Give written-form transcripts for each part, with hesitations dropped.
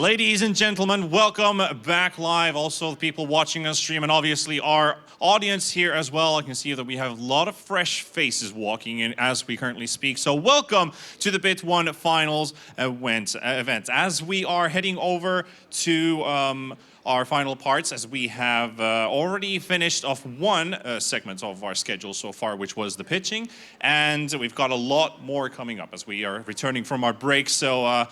Ladies and gentlemen, welcome back live. Also, the people watching us stream, and obviously our audience here as well. I can see that we have a lot of fresh faces walking in as we currently speak. So welcome to the Bit1 Finals event. As we are heading over to our final parts, as we have already finished off one segment of our schedule so far, which was the pitching. And we've got a lot more coming up as we are returning from our break. So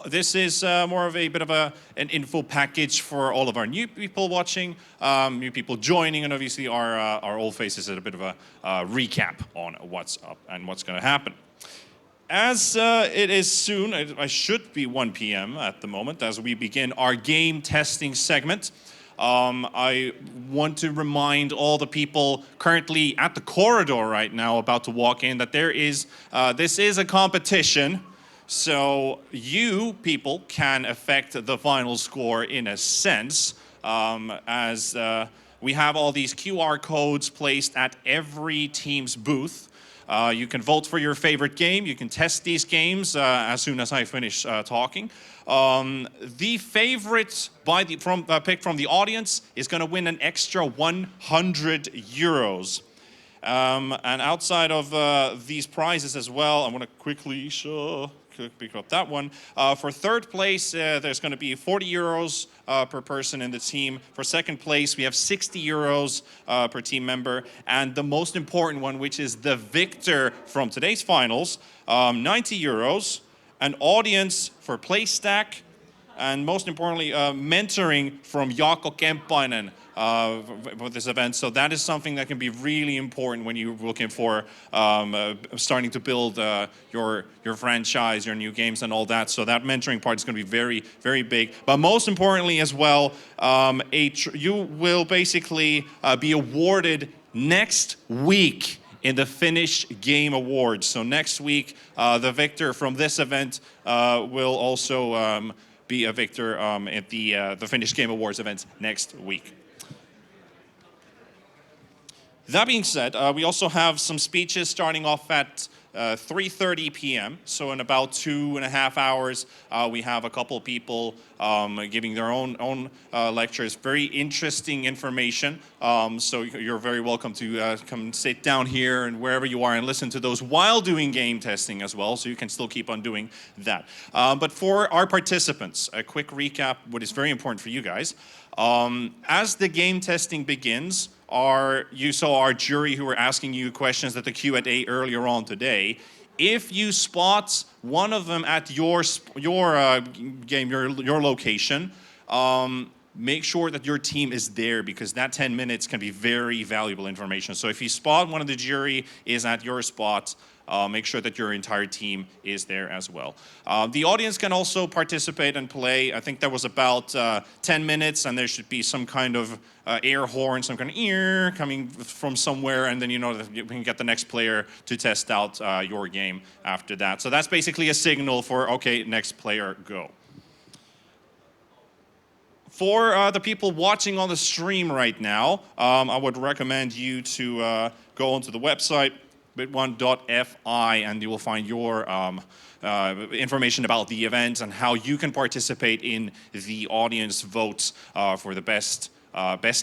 this is more of a bit of an info package for all of our new people watching, new people joining, and obviously our old faces at a bit of a recap on what's up and what's going to happen. As it is soon, I should be 1 p.m. at the moment as we begin our game testing segment. I want to remind all the people currently at the corridor right now about to walk in that this is a competition. So you people can affect the final score in a sense, as we have all these QR codes placed at every team's booth. You can vote for your favorite game. You can test these games as soon as I finish talking. The favorite picked from the audience is going to win an extra 100 euros. And outside of these prizes as well, I want to quickly pick up that one. For third place, there's going to be 40 euros per person in the team. For second place, we have 60 euros per team member. And the most important one, which is the victor from today's finals, 90 euros. An audience for play stack. And most importantly, mentoring from Jaakko Kemppainen for this event. So that is something that can be really important when you're looking for starting to build your franchise, your new games and all that. So that mentoring part is going to be very, very big. But most importantly as well, you will basically be awarded next week in the Finnish Game Awards. So next week, the victor from this event will also be a victor at the Finnish Game Awards event next week. That being said, we also have some speeches starting off at 3:30 p.m. So in about 2.5 hours, we have a couple people giving their own lectures. Very interesting information. So you're very welcome to come sit down here and wherever you are and listen to those while doing game testing as well. So you can still keep on doing that. But for our participants, a quick recap, what is very important for you guys. As the game testing begins, you saw our jury who were asking you questions at the Q&A earlier on today. If you spot one of them at your game, your location, make sure that your team is there because that 10 minutes can be very valuable information. So if you spot one of the jury is at your spot, make sure that your entire team is there as well. The audience can also participate and play. I think that was about 10 minutes, and there should be some kind of air horn, some kind of ear coming from somewhere, and then you know that you can get the next player to test out your game after that. So that's basically a signal for, okay, next player, go. For the people watching on the stream right now, I would recommend you to go onto the website, bit1.fi, and you will find your information about the event and how you can participate in the audience votes for the best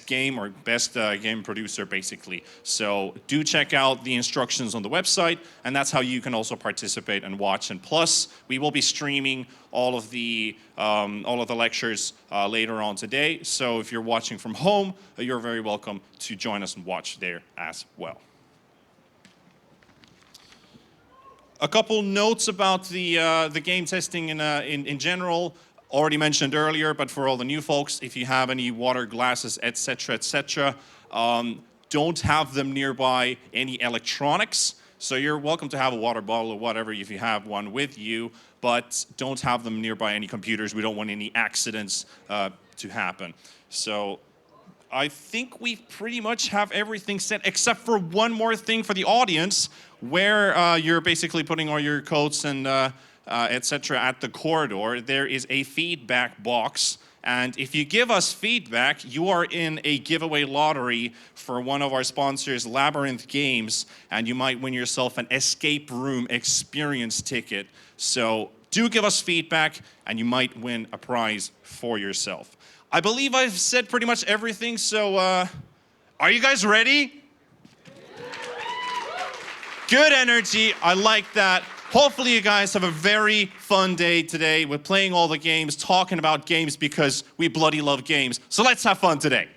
game or best game producer, basically. So do check out the instructions on the website, and that's how you can also participate and watch. And plus, we will be streaming all of the lectures later on today. So if you're watching from home, you're very welcome to join us and watch there as well. A couple notes about the game testing in general. Already mentioned earlier, but for all the new folks, if you have any water glasses, etc., don't have them nearby any electronics. So you're welcome to have a water bottle or whatever if you have one with you, but don't have them nearby any computers. We don't want any accidents to happen. So I think we pretty much have everything set except for one more thing for the audience, where you're basically putting all your coats and etc. at the corridor. There is a feedback box, and if you give us feedback, you are in a giveaway lottery for one of our sponsors, Labyrinth Games, and you might win yourself an escape room experience ticket. So Do give us feedback, and you might win a prize for yourself. I believe I've said pretty much everything, so are you guys ready? Good energy, I like that. Hopefully you guys have a very fun day today. We're playing all the games, talking about games because we bloody love games. So let's have fun today.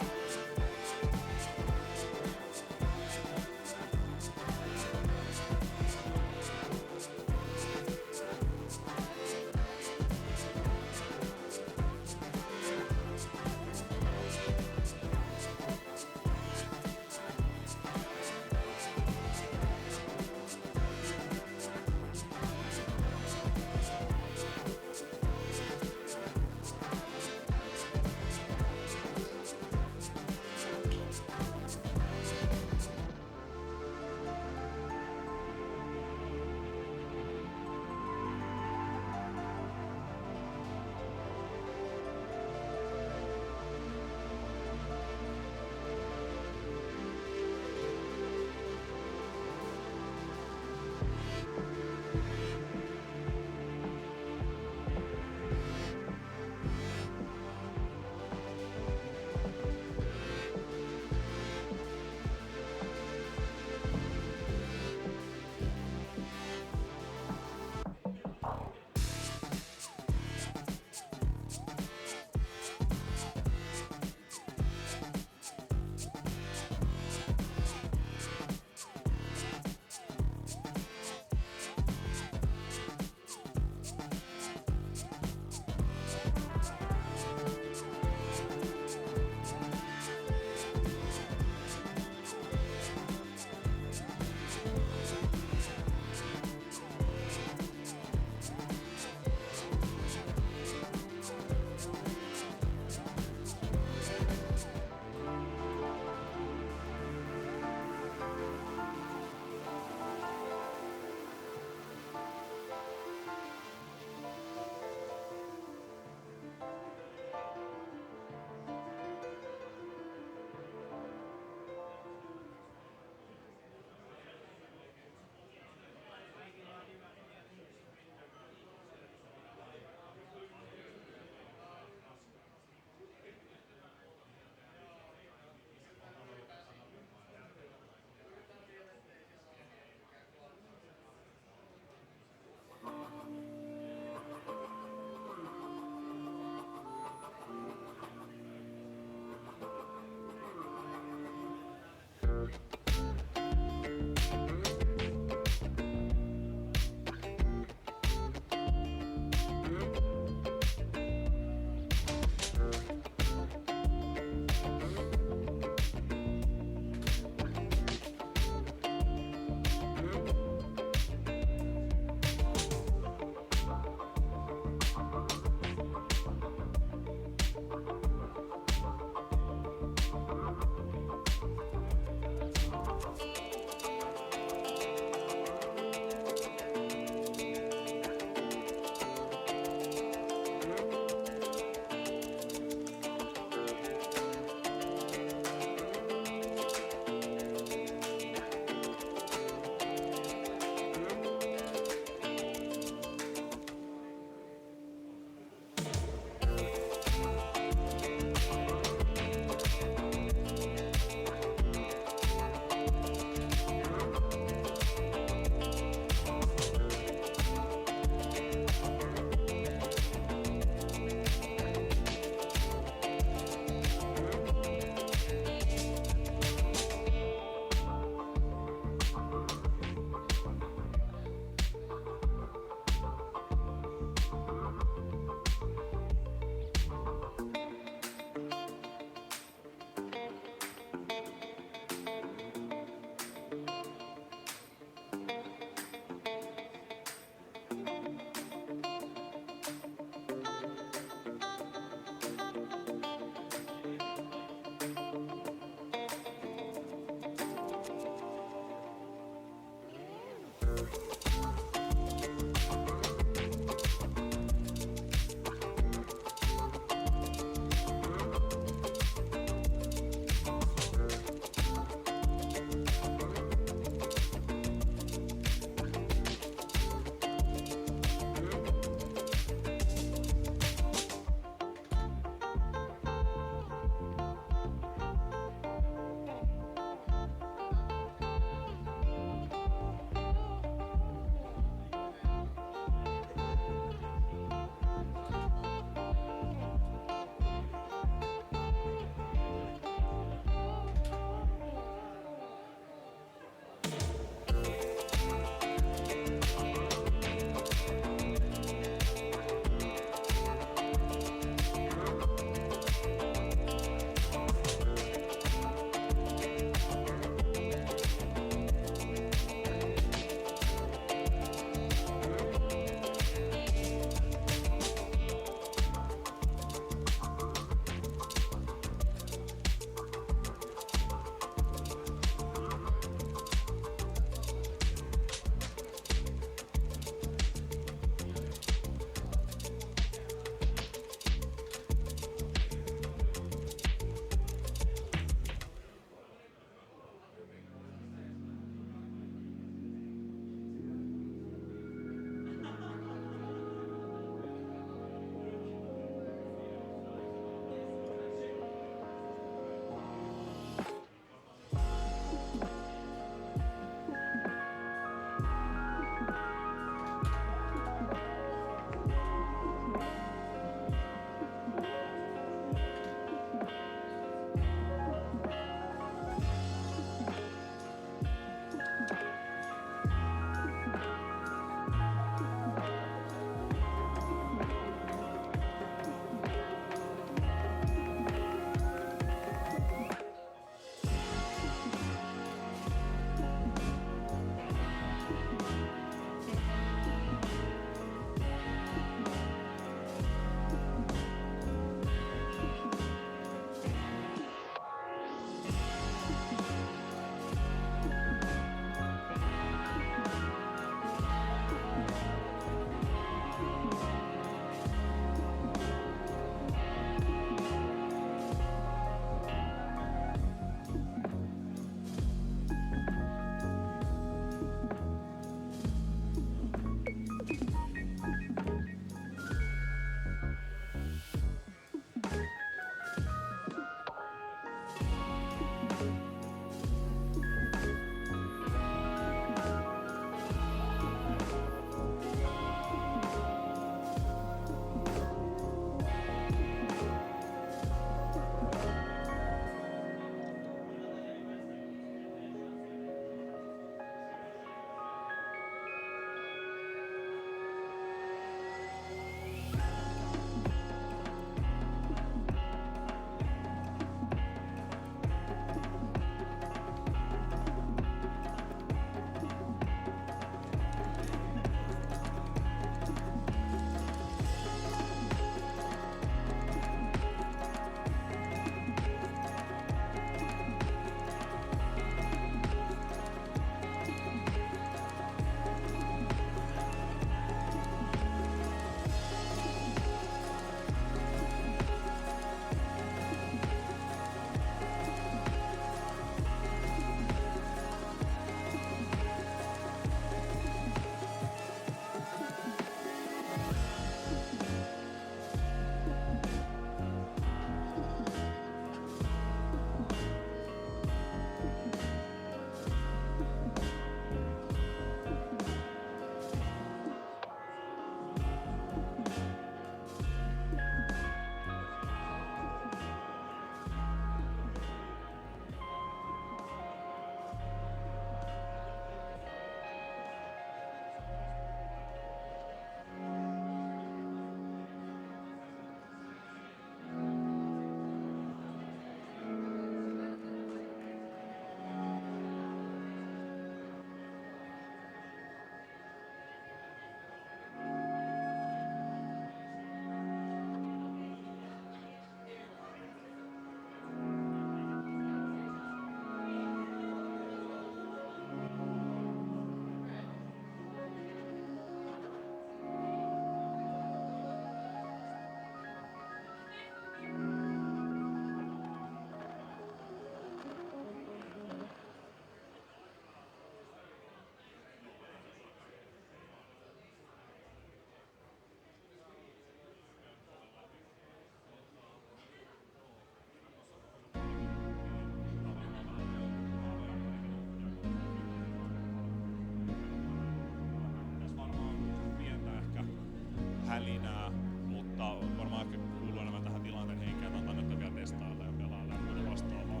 Elinää, mutta varmaan ehkä kuuluu enemmän tähän tilanteen henkeen, että nyt vielä testailla ja pelailla ja muuta vastaavaa.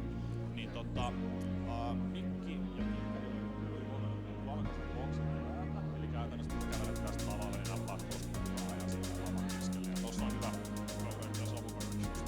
Niin Mikki ja Kikkari on valkoisen boksin päältä, eli käytännössä kun kävelet tästä lavalle, niin nappaat tuosta mukaan ja sitten lavan keskelle. Ja tossa on hyvä cover ja sovukorkeus.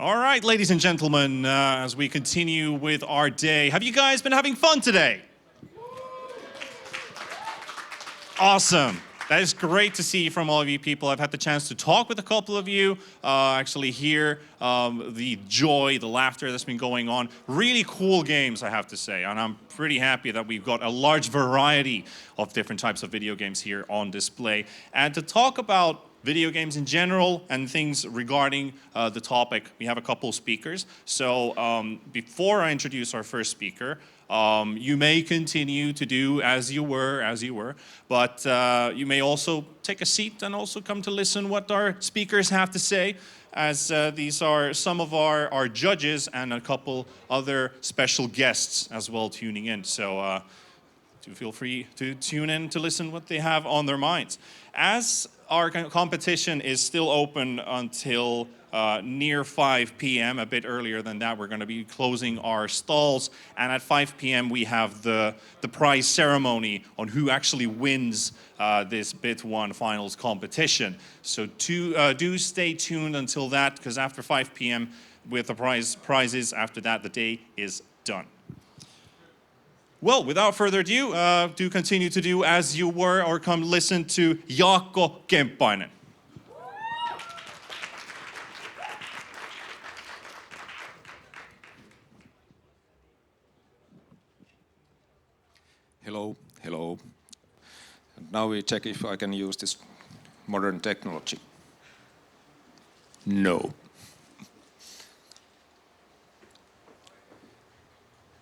All right, ladies and gentlemen, as we continue with our day, have you guys been having fun today? Awesome. That is great to see from all of you people. I've had the chance to talk with a couple of you, actually hear the joy, the laughter that's been going on. Really cool games, I have to say, and I'm pretty happy that we've got a large variety of different types of video games here on display. And to talk about video games in general and things regarding the topic, we have a couple of speakers. So before I introduce our first speaker, you may continue to do as you were, but you may also take a seat and also come to listen what our speakers have to say, as these are some of our judges and a couple other special guests as well tuning in. So do feel free to tune in to listen what they have on their minds. As our competition is still open until near 5 p.m., a bit earlier than that. We're going to be closing our stalls, and at 5 p.m. we have the prize ceremony on who actually wins this Bit1 Finals competition. So do stay tuned until that, because after 5 p.m. with the prizes, after that the day is done. Well, without further ado, do continue to do as you were, or come listen to Jaakko Kemppainen. Hello, hello. Now we check if I can use this modern technology. No.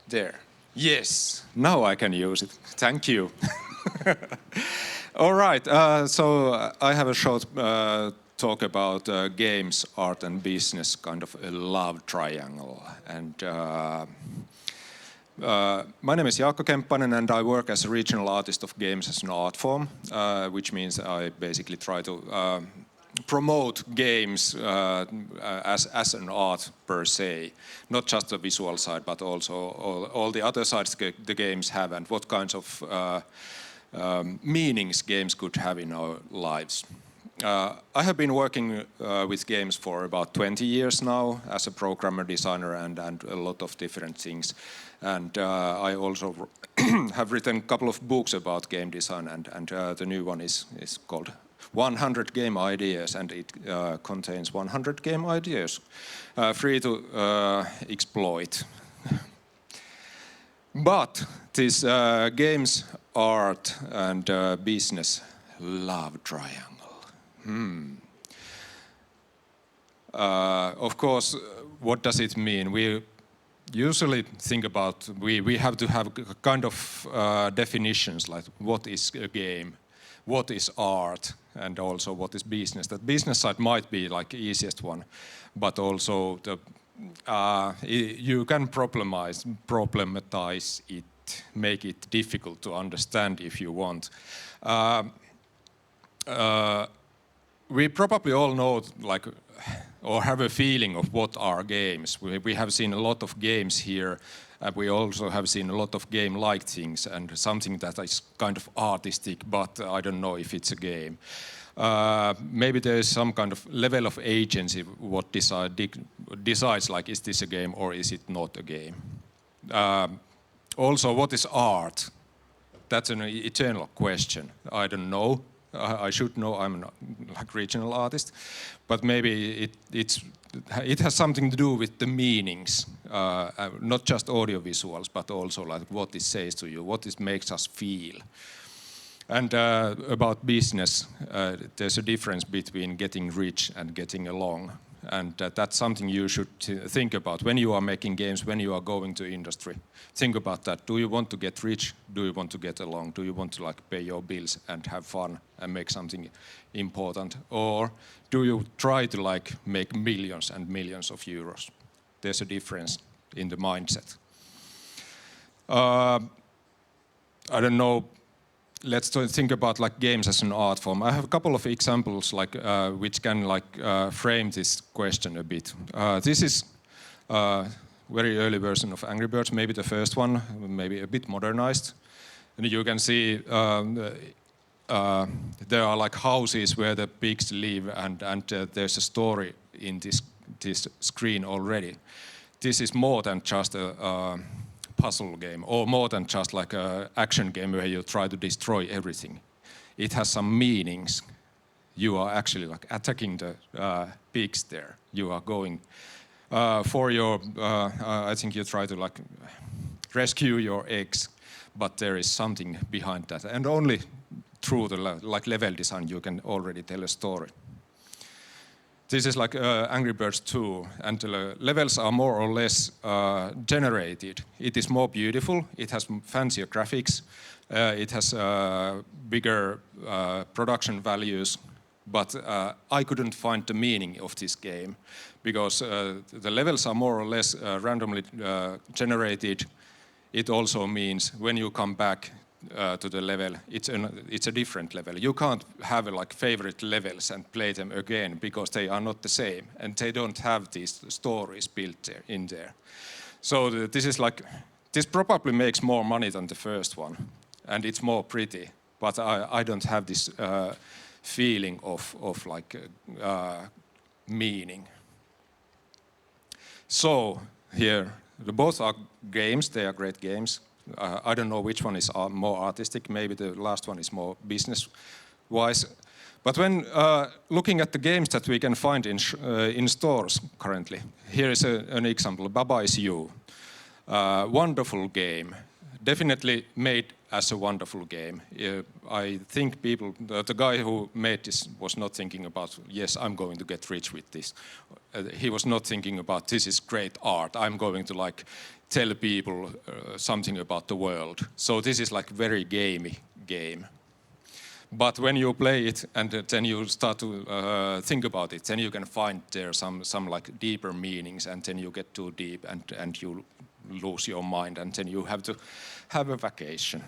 There. Yes, now I can use it. Thank you. All right, so I have a short talk about games, art and business, kind of a love triangle. And my name is Jaakko Kemppainen, and I work as a regional artist of games as an art form, which means I basically try to promote games as an art per se, not just the visual side, but also all the other sides the games have, and what kinds of meanings games could have in our lives. I have been working with games for about 20 years now as a programmer, designer, and a lot of different things. And I also have written a couple of books about game design, and the new one is called 100 Game Ideas, and it contains 100 game ideas free to exploit. But this games, art and business love triangle. Of course, what does it mean? We usually think about, we have to have kind of definitions, like what is a game, what is art, and also what is business. That business side might be like the easiest one, but also the you can problematize it, make it difficult to understand if you want. We probably all know, like, or have a feeling of what are games. We have seen a lot of games here, and we also have seen a lot of game-like things, and something that is kind of artistic, but I don't know if it's a game. Maybe there is some kind of level of agency what decides, like, is this a game or is it not a game? Also, what is art? That's an eternal question. I don't know. I should know. I'm not like regional artist, but maybe it has something to do with the meanings, not just audio visuals, but also like what it says to you, what it makes us feel. And about business, there's a difference between getting rich and getting along. And that's something you should think about when you are making games, when you are going to industry. Think about that. Do you want to get rich? Do you want to get along? Do you want to like pay your bills and have fun and make something important? Or do you try to like make millions and millions of euros? There's a difference in the mindset. I don't know. Let's think about like games as an art form. I have a couple of examples like which can like frame this question a bit. This is very early version of Angry Birds, maybe the first one, maybe a bit modernized. And you can see there are like houses where the pigs live, and there's a story in this screen already. This is more than just a puzzle game, or more than just like an action game where you try to destroy everything. it has some meanings. You are actually like attacking the pigs there. You are going for your, I think you try to like rescue your eggs, but there is something behind that. And only through the like level design you can already tell a story. This is like Angry Birds 2, and the levels are more or less generated. It is more beautiful, it has fancier graphics, it has bigger production values, but I couldn't find the meaning of this game, because the levels are more or less randomly generated. It also means when you come back to the level, it's a different level. You can't have like favorite levels and play them again because they are not the same and they don't have these stories built there, in there. So this is like, this probably makes more money than the first one and it's more pretty, but I don't have this feeling of like meaning. So here, both are games, they are great games. I don't know which one is more artistic, maybe the last one is more business-wise. But when looking at the games that we can find in stores currently, here is an example, Baba Is You. Wonderful game, definitely made as a wonderful game. I think people, the guy who made this was not thinking about, yes, I'm going to get rich with this. He was not thinking about, this is great art, I'm going to like tell people something about the world. So this is like very gamey game. But when you play it and then you start to think about it, then you can find there some like deeper meanings, and then you get too deep and you lose your mind, and then you have to have a vacation.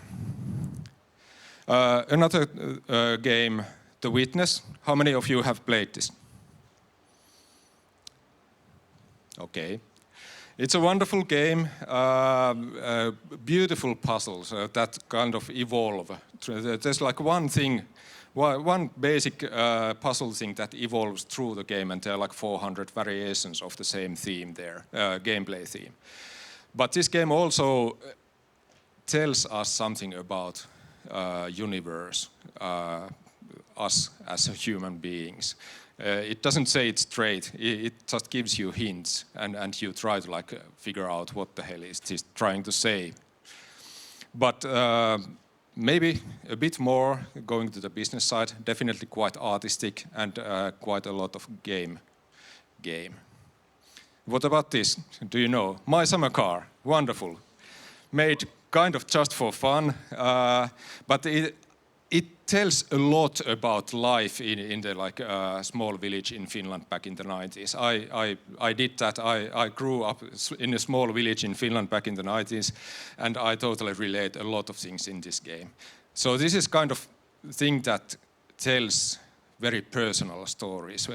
Another game, The Witness. How many of you have played this? Okay. It's a wonderful game, beautiful puzzles that kind of evolve. There's like one thing, one basic puzzle thing that evolves through the game, and there are like 400 variations of the same theme there, gameplay theme. But this game also tells us something about universe, us as human beings. It doesn't say it straight, it just gives you hints, and you try to like figure out what the hell is this trying to say. But maybe a bit more going to the business side, definitely quite artistic and quite a lot of game. What about this? Do you know? My Summer Car, wonderful. Made kind of just for fun, but it tells a lot about life in the like small village in Finland back in the 90s. I did that. I grew up in a small village in Finland back in the 90s, and I totally relate a lot of things in this game. So this is kind of thing that tells very personal stories,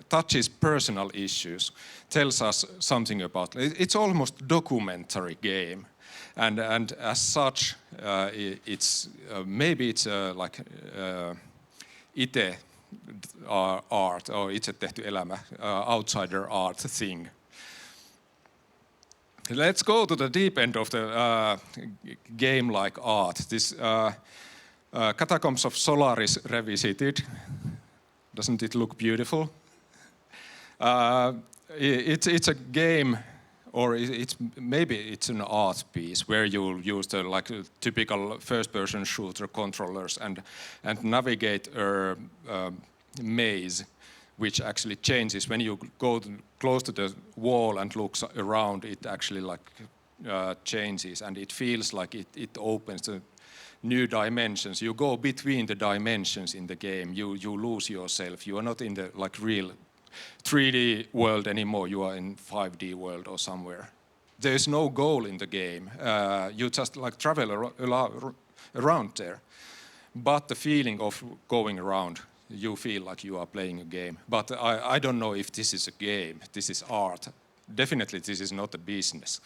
touches personal issues, tells us something about. It's almost documentary game. And as such, it's maybe it's like itse art or itse tehty elämä, outsider art thing. Let's go to the deep end of the game-like art. This Catacombs of Solaris Revisited. Doesn't it look beautiful? It's a game. Or maybe it's an art piece where you use the like typical first-person shooter controllers and navigate a maze, which actually changes when you go close to the wall and looks around. It actually like changes, and it feels like it opens the new dimensions. You go between the dimensions in the game. You lose yourself. You are not in the like real 3D world anymore, you are in 5D world or somewhere. There's no goal in the game. You just like travel around there. But the feeling of going around, you feel like you are playing a game. But I don't know if this is a game, this is art. Definitely this is not a business.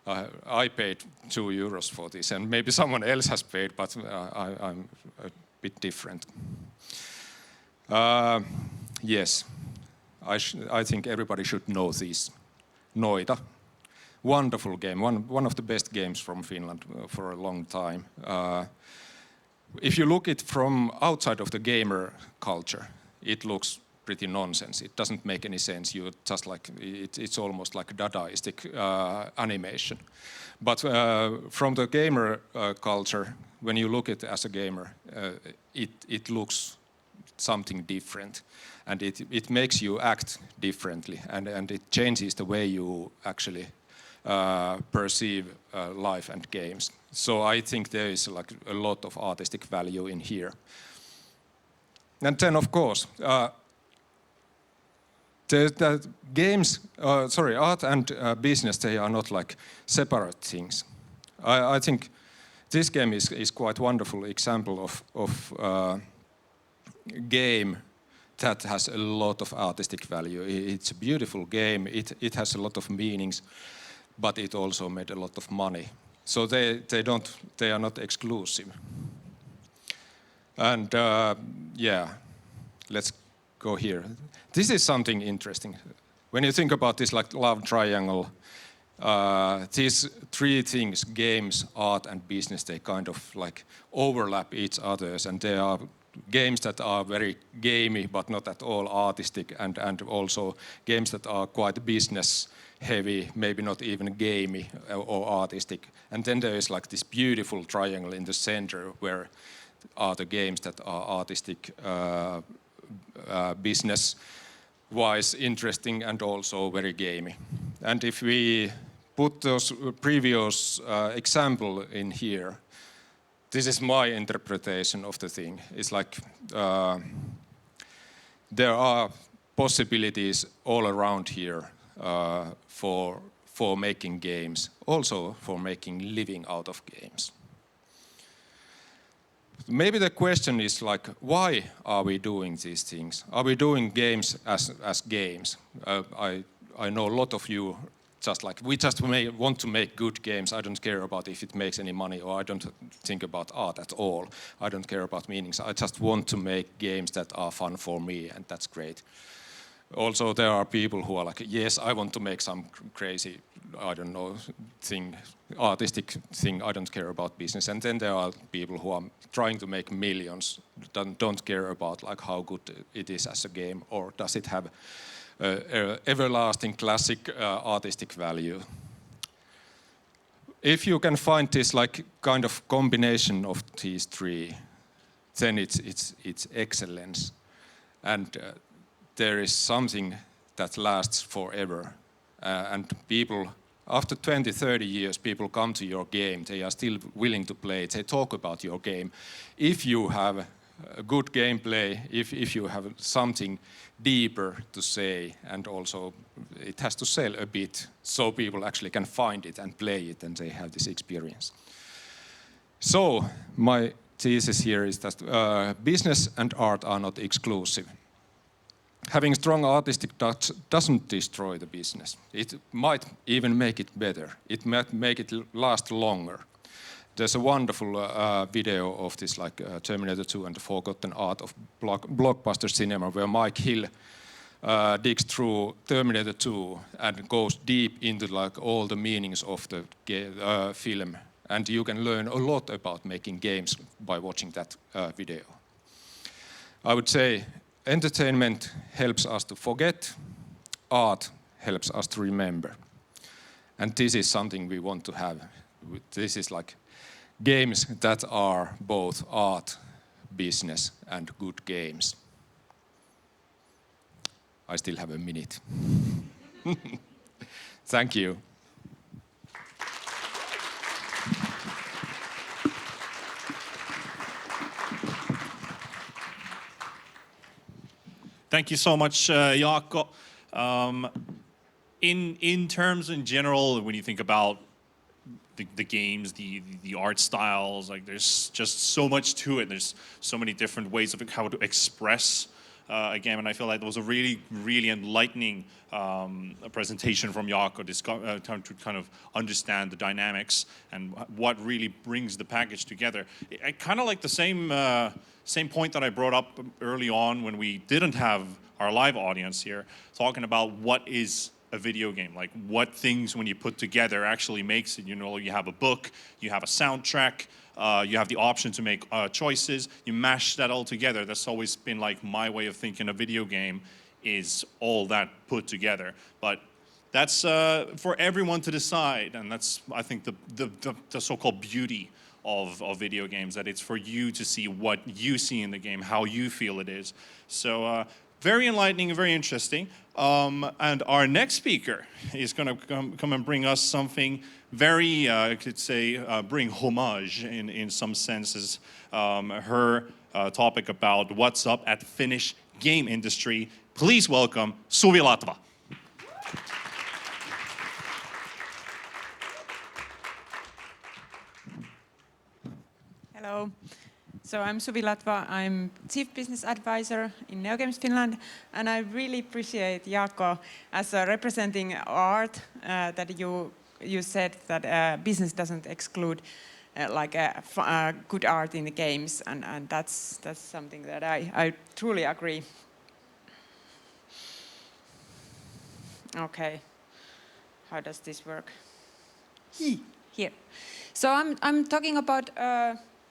I paid €2 for this, and maybe someone else has paid, but I'm a bit different. Yes. I think everybody should know this. Noita, wonderful game, one of the best games from Finland for a long time. if you look it from outside of the gamer culture, it looks pretty nonsense. It doesn't make any sense. You just like it's almost like Dadaistic animation. But from the gamer culture, when you look at it as a gamer, it looks something different, and it makes you act differently, and it changes the way you actually perceive life and games. So I think there is like a lot of artistic value in here. And then of course, the games, art and business, they are not like separate things. I think this game is quite wonderful example of game that has a lot of artistic value. It's a beautiful game. It has a lot of meanings, but it also made a lot of money. So they are not exclusive. And yeah, let's go here. This is something interesting. When you think about this like love triangle, these three things, games, art, and business, they kind of like overlap each others, and there are games that are very gamey but not at all artistic, and also games that are quite business heavy, maybe not even gamey or artistic. And then there is like this beautiful triangle in the center where are the games that are artistic, business-wise interesting, and also very gamey. And if we put those previous example in here, this is my interpretation of the thing. It's like there are possibilities all around here for making games, also for making living out of games. Maybe the question is like, why are we doing these things? Are we doing games as games? I know a lot of you just like, we just want to make good games. I don't care about if it makes any money, or I don't think about art at all. I don't care about meanings. I just want to make games that are fun for me, and that's great. Also, there are people who are like, yes, I want to make some crazy, I don't know, thing, artistic thing. I don't care about business. And then there are people who are trying to make millions, don't care about like how good it is as a game, or does it have everlasting classic artistic value. If you can find this like kind of combination of these three, then it's excellence, and there is something that lasts forever. And people, after 20, 30 years, people come to your game, they are still willing to play, they talk about your game. If you have a good gameplay, if you have something deeper to say, and also it has to sell a bit so people actually can find it and play it and they have this experience. So my thesis here is that business and art are not exclusive. Having strong artistic touch doesn't destroy the business. It might even make it better. It might make it last longer. There's a wonderful video of this like Terminator 2 and the Forgotten Art of blockbuster cinema, where Mike Hill digs through Terminator 2 and goes deep into like all the meanings of the film. And you can learn a lot about making games by watching that video. I would say entertainment helps us to forget, art helps us to remember. And this is something we want to have. This is like games that are both art, business, and good games. I still have a minute. Thank you. Thank you so much, Jaakko. In terms in general, when you think about the games, the art styles, like there's just so much to it. There's so many different ways of how to express a game, and I feel like that was a really, really enlightening presentation from Jaakko, to kind of understand the dynamics and what really brings the package together. I kind of like the same point that I brought up early on when we didn't have our live audience here, talking about what is a video game, like what things when you put together actually makes it. You know, you have a book, you have a soundtrack, You have the option to make choices. You mash that all together. That's always been like my way of thinking a video game is all that put together. But that's for everyone to decide, and that's, I think, the so-called beauty of video games, that it's for you to see what you see in the game, how you feel it is. So very enlightening and very interesting. And our next speaker is going to come and bring us something very, I could say, bring homage in some senses. Her topic about what's up at the Finnish game industry. Please welcome Suvi Latva. Hello. So I'm Suvi Latva. I'm Chief Business Advisor in Neogames Finland, and I really appreciate Jaakko as representing art that you said that business doesn't exclude good art in the games, and that's something that I truly agree. Okay, how does this work? Here. So I'm talking about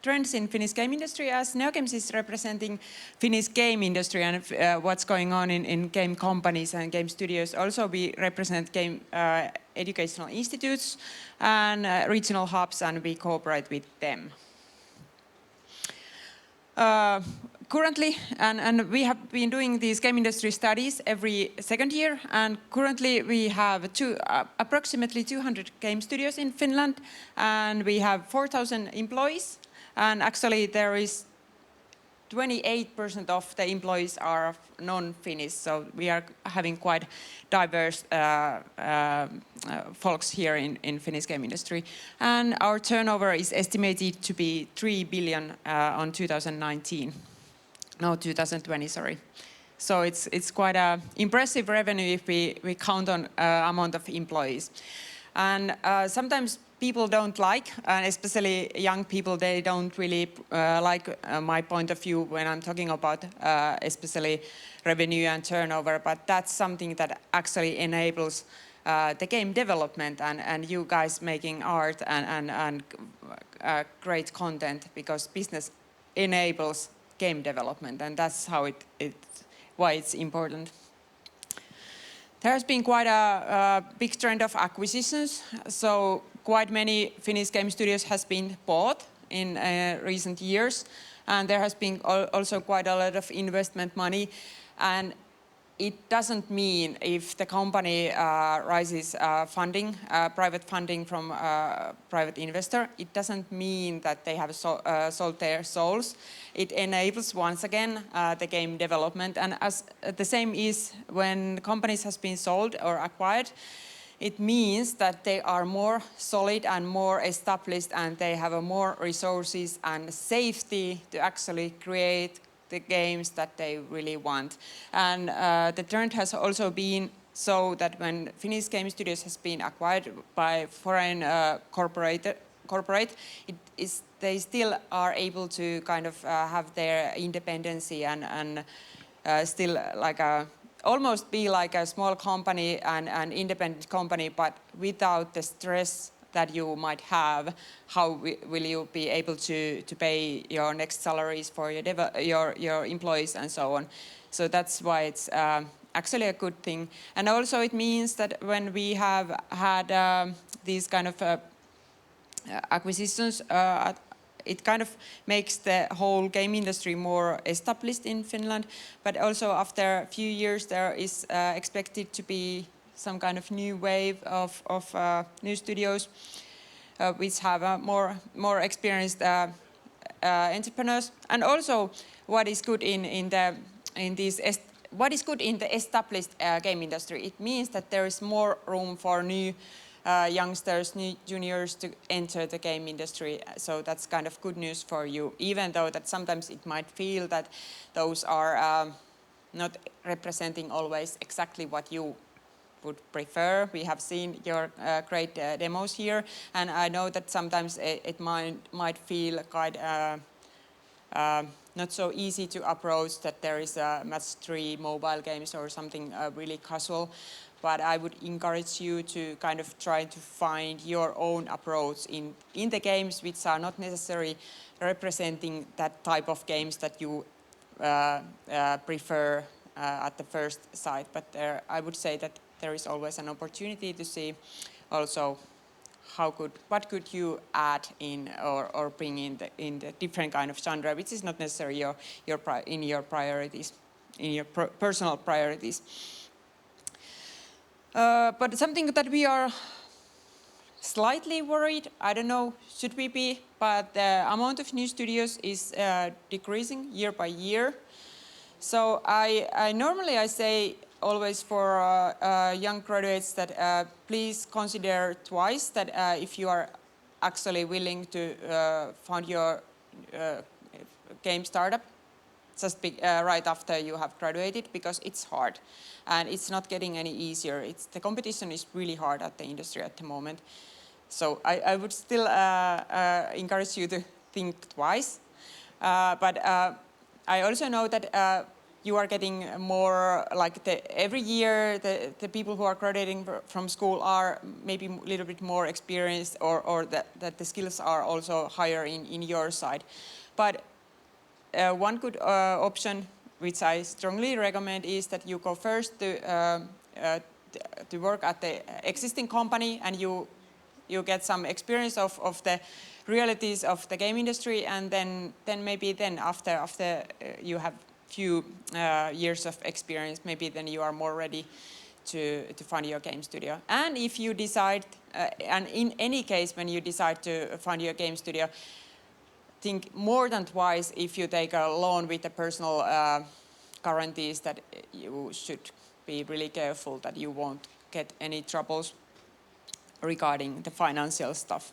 trends in Finnish game industry, as Neogames is representing Finnish game industry and what's going on in game companies and game studios. Also, we represent game educational institutes and regional hubs, and we cooperate with them. Currently, and we have been doing these game industry studies every second year, and currently we have approximately 200 game studios in Finland, and we have 4,000 employees. And actually, there is 28% of the employees are non-Finnish, so we are having quite diverse folks here in Finnish game industry. And our turnover is estimated to be 3 billion on 2019. No, 2020, sorry. So it's quite an impressive revenue if we count on amount of employees. And sometimes people don't like, and especially young people, they don't really like my point of view when I'm talking about especially revenue and turnover, but that's something that actually enables the game development and you guys making art and great content, because business enables game development, and that's how why it's important. There has been quite a big trend of acquisitions, so quite many Finnish game studios has been bought in recent years, and there has been also quite a lot of investment money. And it doesn't mean if the company raises funding, private funding from a private investor, it doesn't mean that they have sold their souls. It enables, once again, the game development. And as the same is when companies has been sold or acquired, it means that they are more solid and more established, and they have more resources and safety to actually create the games that they really want. And the trend has also been so that when Finnish game studios has been acquired by foreign corporate, they still are able to kind of have their independency and still like almost be like a small company and an independent company, but without the stress that you might have. How will you be able to pay your next salaries for your employees and so on? So that's why it's actually a good thing. And also it means that when we have had these kind of acquisitions, it kind of makes the whole game industry more established in Finland. But also after a few years, there is expected to be some kind of new wave of new studios which have more experienced entrepreneurs. And also, what is good in the established game industry? It means that there is more room for new youngsters, new juniors to enter the game industry. So that's kind of good news for you, even though that sometimes it might feel that those are not representing always exactly what you would prefer. We have seen your great demos here, and I know that sometimes it might feel quite not so easy to approach that there is a match 3 mobile games or something really casual. But I would encourage you to kind of try to find your own approach in the games which are not necessarily representing that type of games that you prefer at the first sight. But I would say that there is always an opportunity to see also what could you add in or bring in the different kind of genre, which is not necessarily your priorities, in your personal priorities. But something that we are slightly worried, I don't know, should we be, but the amount of new studios is decreasing year by year. So I normally say always for young graduates that please consider twice that if you are actually willing to found your game startup just right after you have graduated, because it's hard and it's not getting any easier. The competition is really hard at the industry at the moment. So I would still encourage you to think twice. But I also know that you are getting more, like every year the people who are graduating from school are maybe a little bit more experienced, or that the skills are also higher in your side. But one good option, which I strongly recommend, is that you go first to work at the existing company and you get some experience of the realities of the game industry, and then maybe after you have few years of experience, maybe then you are more ready to fund your game studio. And if you decide, and in any case when you decide to fund your game studio, think more than twice if you take a loan with the personal guarantees, that you should be really careful that you won't get any troubles regarding the financial stuff.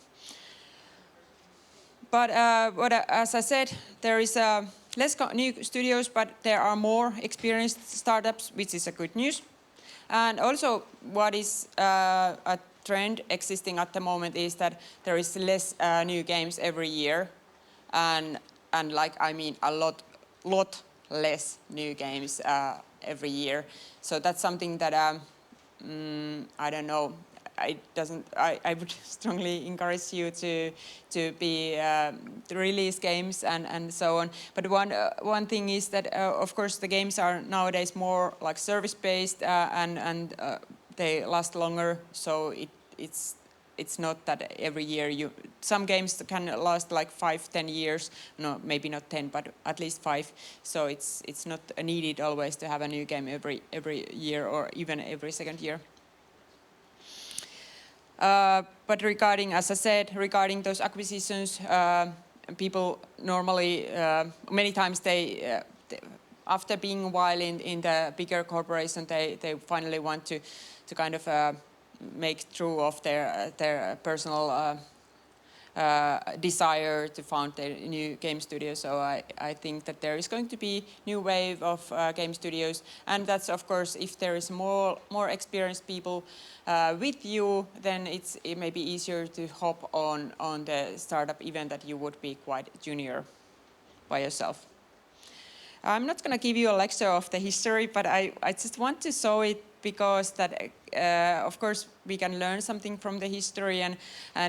But as I said, there is less new studios, but there are more experienced startups, which is a good news. And also what is a trend existing at the moment is that there is less new games every year. And I mean a lot less new games every year. So that's something that I don't know. I would strongly encourage you to release games and so on. But one thing is that of course the games are nowadays more like service based and they last longer. So it's not that every year some games can last like 5-10 years. No, maybe not 10, but at least 5. So it's not needed always to have a new game every year or even every second year. But regarding, as I said, regarding those acquisitions, people normally, many times they after being a while in the bigger corporation, they finally want to kind of make true of their personal desire to found a new game studio. So I think that there is going to be new wave of game studios, and that's of course if there is more experienced people with you, then it may be easier to hop on the startup, even that you would be quite junior by yourself. I'm not going to give you a lecture of the history, but I just want to show it because that of course we can learn something from the history, and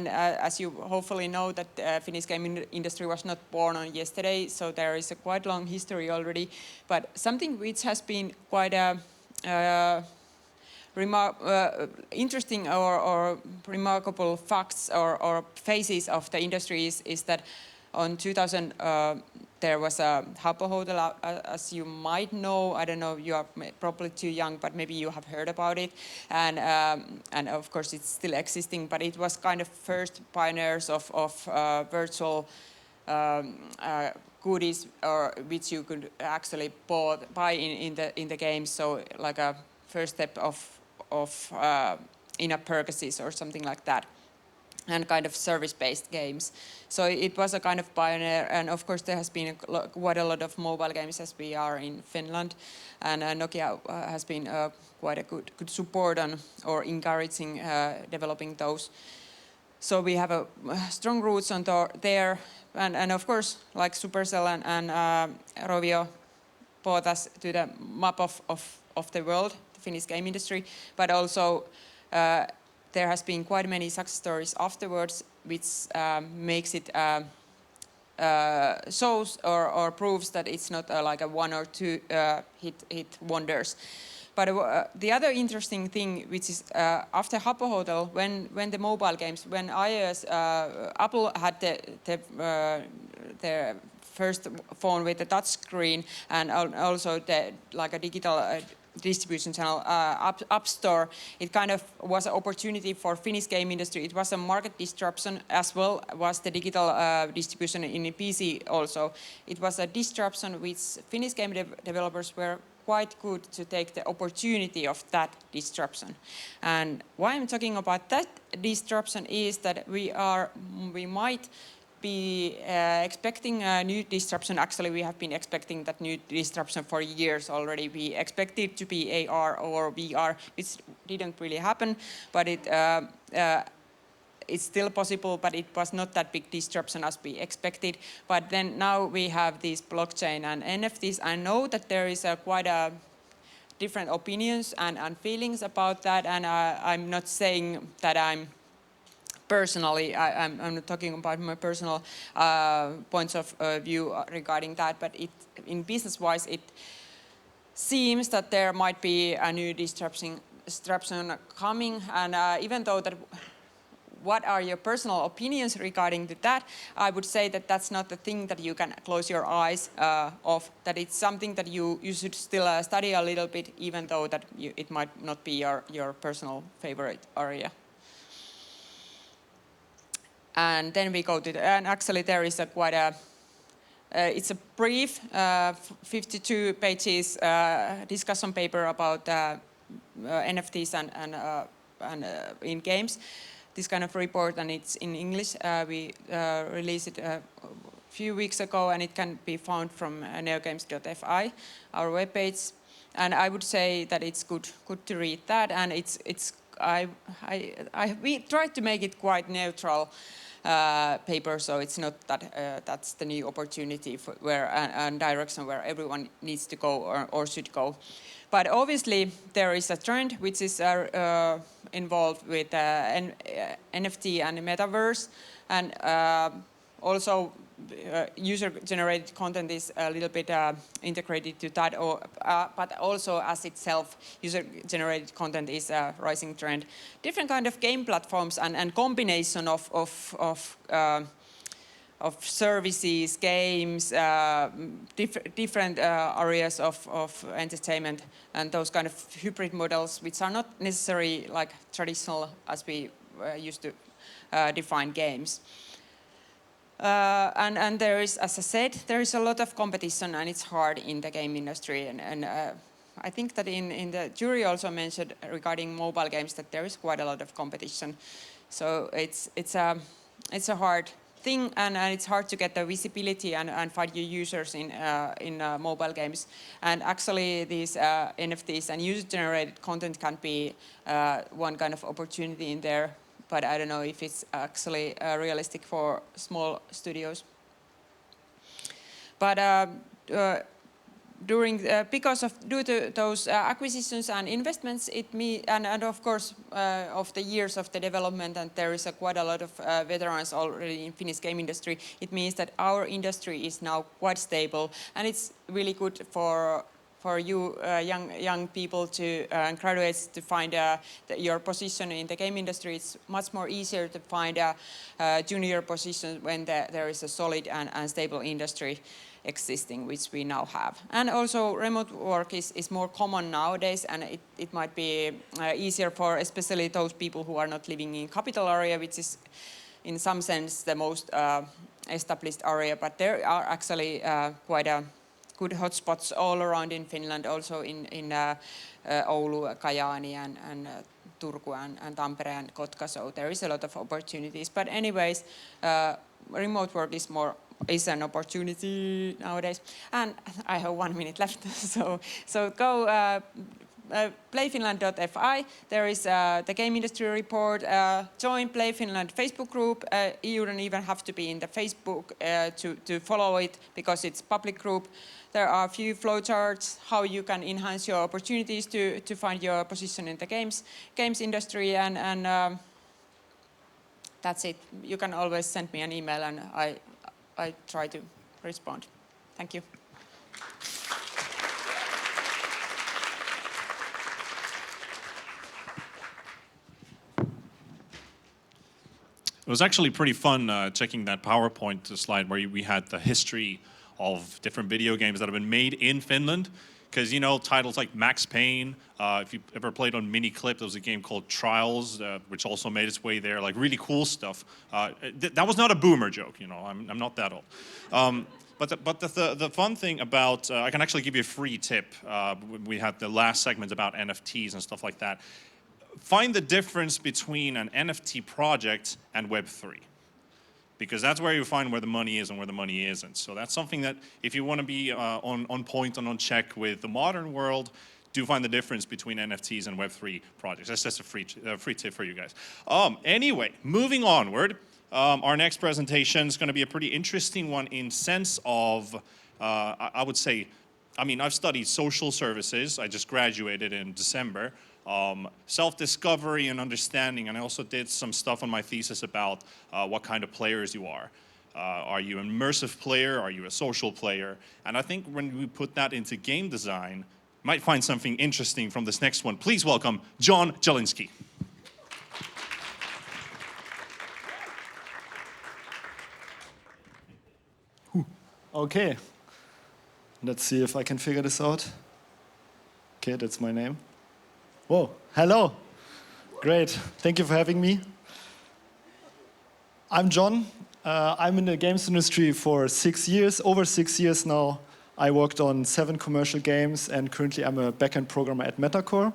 as you hopefully know that Finnish game industry was not born on yesterday, so there is a quite long history already. But something which has been quite interesting or remarkable facts or phases of the industry is that on 2000 there was a Habbo Hotel, as you might know. I don't know, you are probably too young, but maybe you have heard about it. And of course it's still existing, but it was kind of first pioneers of virtual goodies, or which you could actually buy in the game. So like a first step of in-app purchases or something like that, and kind of service-based games. So it was a kind of pioneer, and of course there has been quite a lot of mobile games as we are in Finland, and Nokia has been quite a good support on or encouraging developing those. So we have a strong roots on there, and of course, like Supercell and Rovio brought us to the map of the world, the Finnish game industry, but also there has been quite many success stories afterwards, which makes it shows or proves that it's not like a one or two hit wonders. But the other interesting thing, which is after Happo Hotel, when the mobile games, when iOS, Apple had the first phone with the touch screen and also the like a digital distribution channel App Store, it kind of was an opportunity for Finnish game industry. It was a market disruption as well was the digital distribution in PC also. It was a disruption which Finnish game developers were quite good to take the opportunity of that disruption. And why I'm talking about that disruption is that we might be expecting a new disruption. Actually, we have been expecting that new disruption for years already. We expected to be AR or VR, which didn't really happen, but it's still possible, but it was not that big disruption as we expected. But then now we have these blockchain and NFTs. I know that there is quite a different opinions and feelings about that, and I'm not saying that I'm not talking about my personal points of view regarding that, but in business-wise, it seems that there might be a new disruption coming, and even though that, what are your personal opinions regarding to that? I would say that that's not the thing that you can close your eyes off, that it's something that you should still study a little bit, even though that it might not be your personal favorite area. And then we go to and actually there is it's a brief 52 pages discussion paper about NFTs and in games. This kind of report, and it's in English. We released it a few weeks ago, and it can be found from neogames.fi, our webpage. And I would say that it's good to read that, and we tried to make it quite neutral paper, so it's not that that's the new opportunity for and direction where everyone needs to go or should go. But obviously there is a trend which is involved with NFT and metaverse, and also user-generated content is a little bit integrated to that, but also as itself, user-generated content is a rising trend. Different kind of game platforms and combination of services, games, different areas of entertainment, and those kind of hybrid models, which are not necessarily like traditional as we used to define games. And there is, as I said, there is a lot of competition, and it's hard in the game industry. And I think that in the jury also mentioned regarding mobile games that there is quite a lot of competition. So it's a hard thing, and it's hard to get the visibility and find your users in mobile games. And actually, these NFTs and user-generated content can be one kind of opportunity in there. But I don't know if it's actually realistic for small studios. But due to those acquisitions and investments, and of course of the years of the development, and there is quite a lot of veterans already in Finnish game industry, it means that our industry is now quite stable, and it's really good for you young people to graduates to find your position in the game industry. It's much more easier to find a junior position when there is a solid and stable industry existing, which we now have. And also remote work is more common nowadays, and it might be easier for especially those people who are not living in capital area, which is in some sense the most established area, but there are actually quite a good hotspots all around in Finland, also in Oulu, Kajaani, and Turku, and Tampere, and Kotka. So there is a lot of opportunities. But anyways, remote work is an opportunity nowadays. And I have 1 minute left, so go playfinland.fi. There is the game industry report. Join Play Finland Facebook group. You don't even have to be in the Facebook to follow it because it's public group. There are a few flowcharts how you can enhance your opportunities to find your position in the games industry, and that's it. You can always send me an email, and I try to respond. Thank you. It was actually pretty fun checking that PowerPoint slide where we had the history of different video games that have been made in Finland. Because, you know, titles like Max Payne, if you ever played on Miniclip, there was a game called Trials, which also made its way there, like really cool stuff. That was not a boomer joke, you know, I'm not that old. But the fun thing about, I can actually give you a free tip. We had the last segment about NFTs and stuff like that. Find the difference between an NFT project and Web3. Because that's where you find where the money is and where the money isn't. So that's something that if you want to be on point and on check with the modern world, do find the difference between NFTs and Web3 projects. That's just a free tip for you guys. Anyway, moving onward, our next presentation is going to be a pretty interesting one in sense of, I would say, I mean, I've studied social services. I just graduated in December. Self-discovery and understanding, and I also did some stuff on my thesis about what kind of players you are. Are you an immersive player? Are you a social player? And I think when we put that into game design, you might find something interesting from this next one. Please welcome Jon Jelinski. Okay, let's see if I can figure this out. Okay, that's my name. Whoa, hello. Great, thank you for having me. I'm Jon. I'm in the games industry for 6 years, over 6 years now. I worked on 7 commercial games, and currently I'm a backend programmer at Metacore.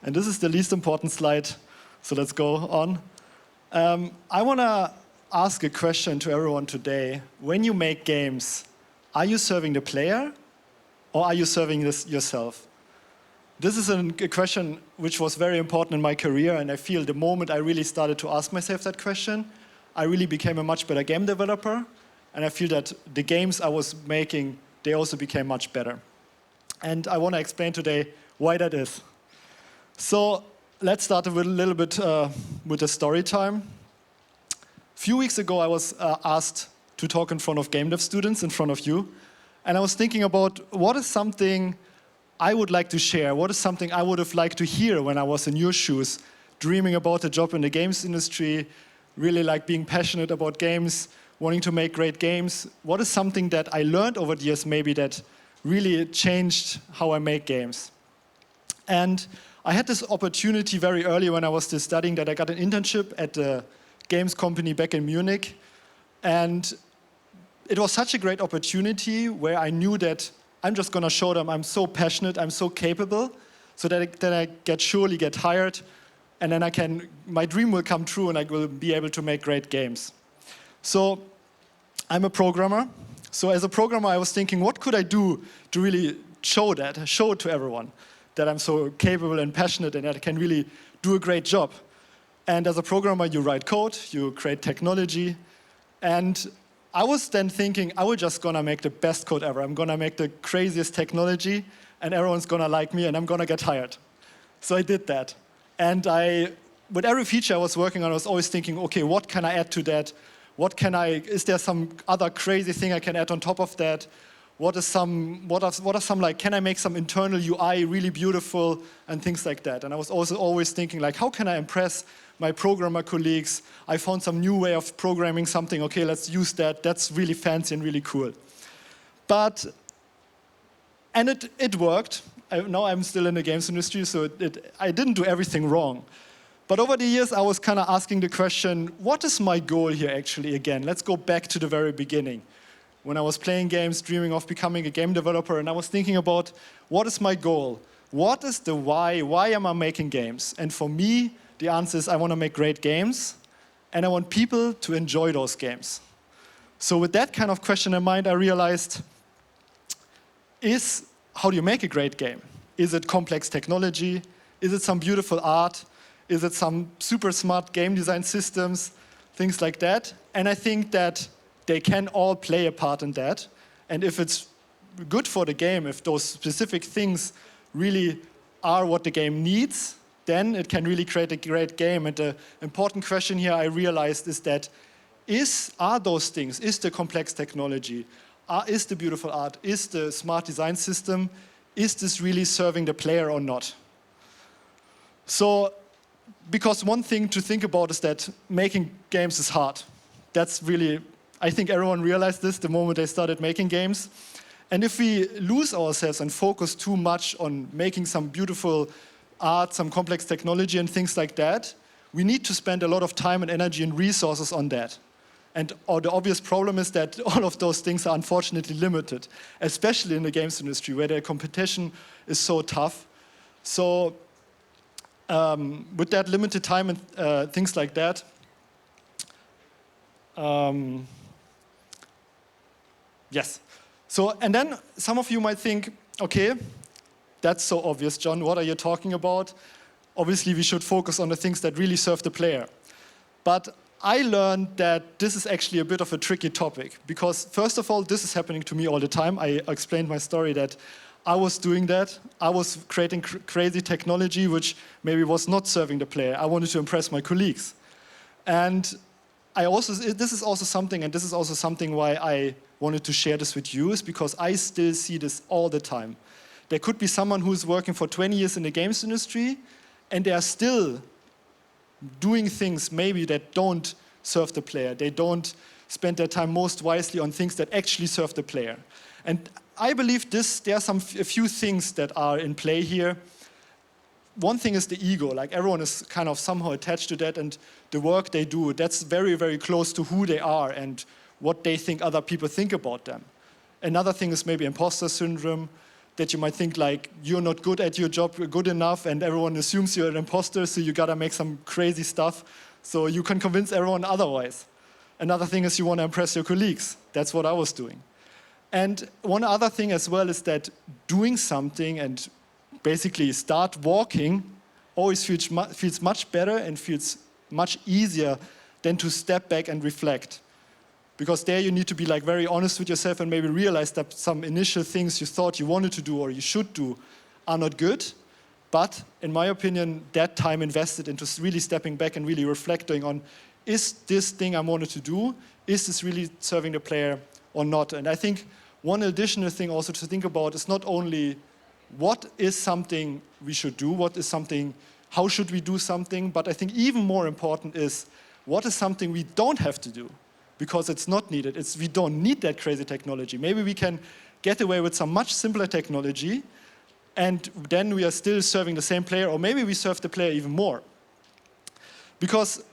And this is the least important slide, so let's go on. I want to ask a question to everyone today. When you make games, are you serving the player, or are you serving this yourself? This is a question which was very important in my career, and I feel the moment I really started to ask myself that question, I really became a much better game developer, and I feel that the games I was making, they also became much better. And I want to explain today why that is. So let's start with a little bit with the story time. A few weeks ago, I was asked to talk in front of game dev students, in front of you, and I was thinking about what is something I would like to share, what is something I would have liked to hear when I was in your shoes, dreaming about a job in the games industry, really like being passionate about games, wanting to make great games. What is something that I learned over the years maybe that really changed how I make games? And I had this opportunity very early when I was still studying that I got an internship at a games company back in Munich. And it was such a great opportunity where I knew that I'm just going to show them I'm so passionate, I'm so capable, so that I surely get hired, and then my dream will come true and I will be able to make great games. So I'm a programmer. So as a programmer, I was thinking, what could I do to really show it to everyone, that I'm so capable and passionate and that I can really do a great job. And as a programmer, you write code, you create technology, and I was then thinking, I was just gonna make the best code ever. I'm gonna make the craziest technology, and everyone's gonna like me, and I'm gonna get hired. So I did that. And with every feature I was working on, I was always thinking, okay, what can I add to that? Is there some other crazy thing I can add on top of that? What are some like, can I make some internal UI really beautiful and things like that? And I was also always thinking like, how can I impress my programmer colleagues? I found some new way of programming something. Okay, let's use that. That's really fancy and really cool. And it worked. Now I'm still in the games industry, so I didn't do everything wrong. But over the years, I was kind of asking the question, what is my goal here actually again? Let's go back to the very beginning. When I was playing games, dreaming of becoming a game developer, and I was thinking about, what is my goal? What is the why? Why am I making games? And for me, the answer is I want to make great games, and I want people to enjoy those games. So with that kind of question in mind, I realized, how do you make a great game? Is it complex technology? Is it some beautiful art? Is it some super smart game design systems? Things like that. And I think that they can all play a part in that. And if it's good for the game, if those specific things really are what the game needs, then it can really create a great game. And the important question here I realized is that are those things, is the complex technology, is the beautiful art, is the smart design system, is this really serving the player or not? So, because one thing to think about is that making games is hard. That's really, I think everyone realized this the moment they started making games. And if we lose ourselves and focus too much on making some beautiful art, some complex technology and things like that, we need to spend a lot of time and energy and resources on that. And the obvious problem is that all of those things are unfortunately limited, especially in the games industry where the competition is so tough. So with that limited time and things like that, yes. So, and then some of you might think, okay, that's so obvious, Jon, what are you talking about? Obviously, we should focus on the things that really serve the player. But I learned that this is actually a bit of a tricky topic because, first of all, this is happening to me all the time. I explained my story that I was doing that. I was creating crazy technology which maybe was not serving the player. I wanted to impress my colleagues. And this is also something why I wanted to share this with you, is because I still see this all the time. There could be someone who's working for 20 years in the games industry and they are still doing things maybe that don't serve the player. They don't spend their time most wisely on things that actually serve the player. And I believe there are a few things that are in play here. One thing is the ego, like everyone is kind of somehow attached to that, and the work they do, that's very, very close to who they are and what they think other people think about them. Another thing is maybe imposter syndrome, that you might think like you're not good at your job good enough and everyone assumes you're an imposter, so you gotta make some crazy stuff so you can convince everyone otherwise. Another thing is you want to impress your colleagues. That's what I was doing. And one other thing as well is that doing something and basically start walking always feels much better and feels much easier than to step back and reflect. Because there you need to be like very honest with yourself and maybe realize that some initial things you thought you wanted to do or you should do are not good. But in my opinion, that time invested into really stepping back and really reflecting on, is this thing I wanted to do, is this really serving the player or not? And I think one additional thing also to think about is not only what is something we should do, how should we do something, but I think even more important is what is something we don't have to do. Because it's not needed. We don't need that crazy technology. Maybe we can get away with some much simpler technology and then we are still serving the same player, or maybe we serve the player even more. Because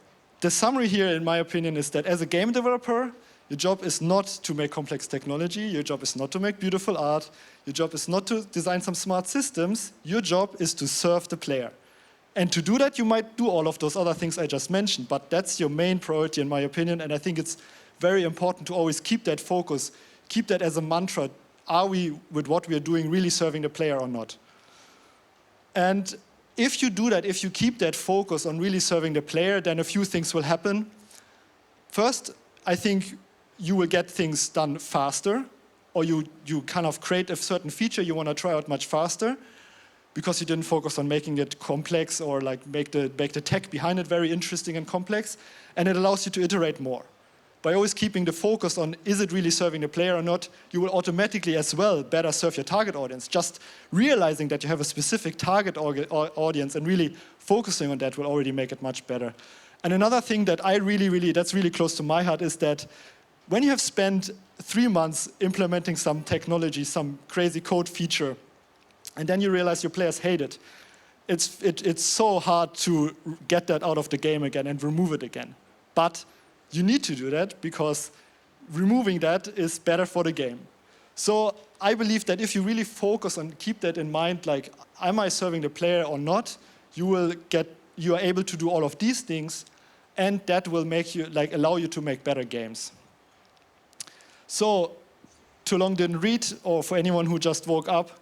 the summary here, in my opinion, is that as a game developer, your job is not to make complex technology, your job is not to make beautiful art, your job is not to design some smart systems, your job is to serve the player. And to do that, you might do all of those other things I just mentioned, but that's your main priority in my opinion, and I think it's very important to always keep that focus, keep that as a mantra. Are we, with what we are doing, really serving the player or not? And if you do that, if you keep that focus on really serving the player, then a few things will happen. First, I think you will get things done faster, or you kind of create a certain feature you want to try out much faster, because you didn't focus on making it complex or like make the tech behind it very interesting and complex, and it allows you to iterate more. By always keeping the focus on is it really serving the player or not, you will automatically as well better serve your target audience. Just realizing that you have a specific target audience and really focusing on that will already make it much better. And another thing that that's really close to my heart is that when you have spent 3 months implementing some technology, some crazy code feature, and then you realize your players hate it. It's so hard to get that out of the game again and remove it again. But you need to do that because removing that is better for the game. So I believe that if you really focus and keep that in mind, like, am I serving the player or not, you are able to do all of these things, and that will make you, like, allow you to make better games. So, too long didn't read, or for anyone who just woke up,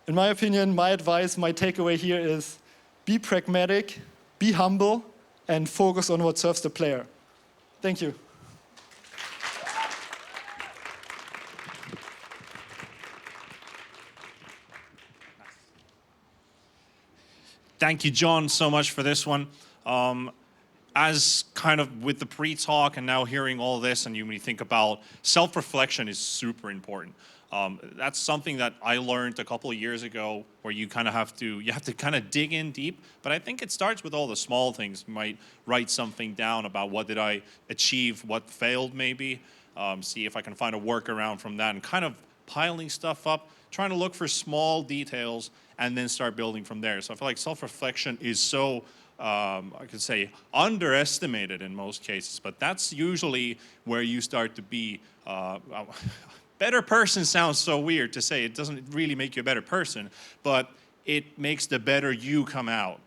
In my opinion, my advice, my takeaway here is be pragmatic, be humble, and focus on what serves the player. Thank you. Thank you, Jon, so much for this one. As kind of with the pre-talk and now hearing all this, and when you think about self-reflection is super important. That's something that I learned a couple of years ago, where you kind of have to kind of dig in deep. But I think it starts with all the small things. You might write something down about what did I achieve, what failed maybe, see if I can find a workaround from that, and kind of piling stuff up, trying to look for small details, and then start building from there. So I feel like self-reflection is so, I could say, underestimated in most cases, but that's usually where you start to be. Better person sounds so weird to say. It doesn't really make you a better person, but it makes the better you come out,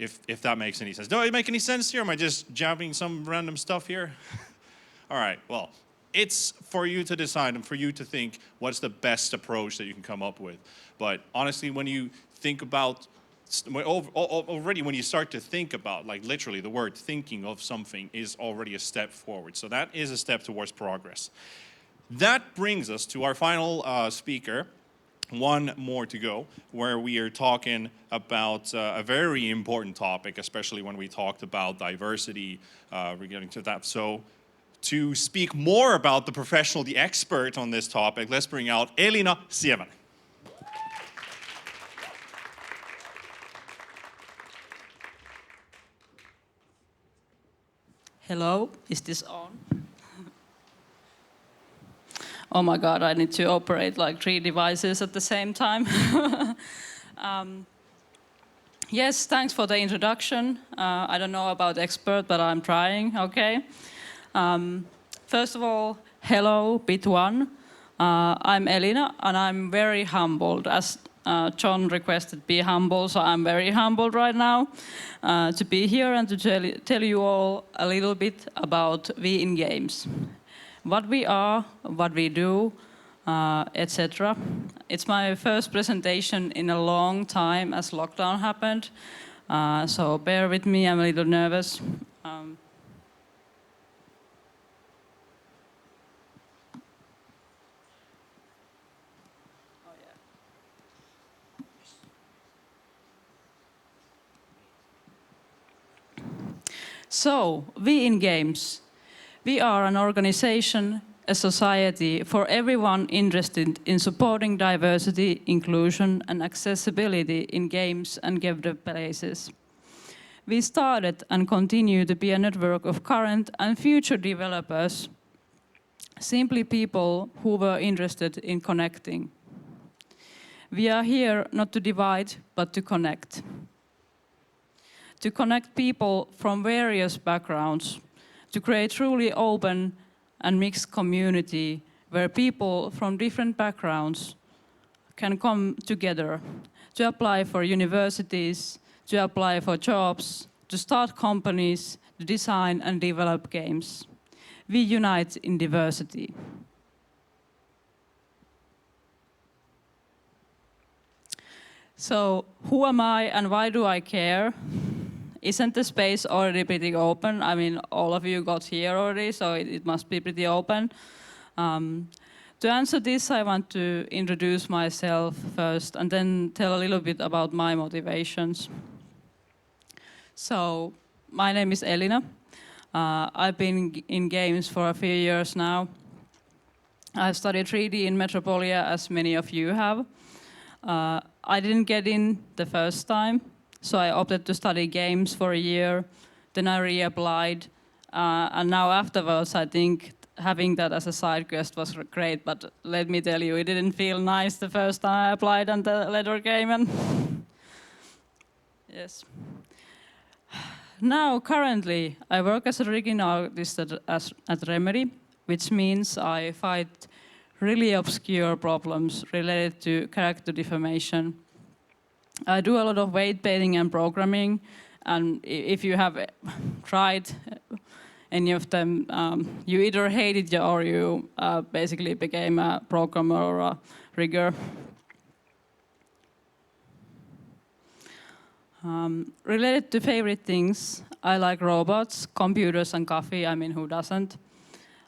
if that makes any sense. Does it make any sense here? Am I just jabbing some random stuff here? All right, well, it's for you to decide and for you to think what's the best approach that you can come up with. But honestly, when you think about, already when you start to think about, like literally the word thinking of something is already a step forward. So that is a step towards progress. That brings us to our final speaker, one more to go, where we are talking about a very important topic, especially when we talked about diversity, we're getting to that. So to speak more about the professional, the expert on this topic, let's bring out Elina, Sievänen. Hello, is this on? Oh my God, I need to operate like 3 devices at the same time. Yes, thanks for the introduction. I don't know about expert, but I'm trying, okay? First of all, hello, Bit1. I'm Elina, and I'm very humbled. As Jon requested, be humble, so I'm very humbled right now to be here and to tell you all a little bit about Bit1 Games. What we are, what we do, etc. It's my first presentation in a long time as lockdown happened, so bear with me, I'm a little nervous. So, Bit1 Games. We are an organization, a society for everyone interested in supporting diversity, inclusion and accessibility in games and game places. We started and continue to be a network of current and future developers, simply people who were interested in connecting. We are here not to divide, but to connect. To connect people from various backgrounds, to create truly open and mixed community where people from different backgrounds can come together to apply for universities, to apply for jobs, to start companies, to design and develop games. We unite in diversity. So, who am I and why do I care? Isn't the space already pretty open? I mean, all of you got here already, so it must be pretty open. To answer this, I want to introduce myself first and then tell a little bit about my motivations. So, my name is Elina. I've been in games for a few years now. I've studied 3D in Metropolia, as many of you have. I didn't get in the first time. So I opted to study games for a year, then I reapplied, and now afterwards I think having that as a side quest was great, but let me tell you, it didn't feel nice the first time I applied and the letter came and yes. Now, currently, I work as a rigging artist at Remedy, which means I fight really obscure problems related to character defamation. I do a lot of weight painting and programming, and if you have tried any of them, you either hate it or you basically became a programmer or a rigger. Related to favorite things, I like robots, computers and coffee, I mean who doesn't?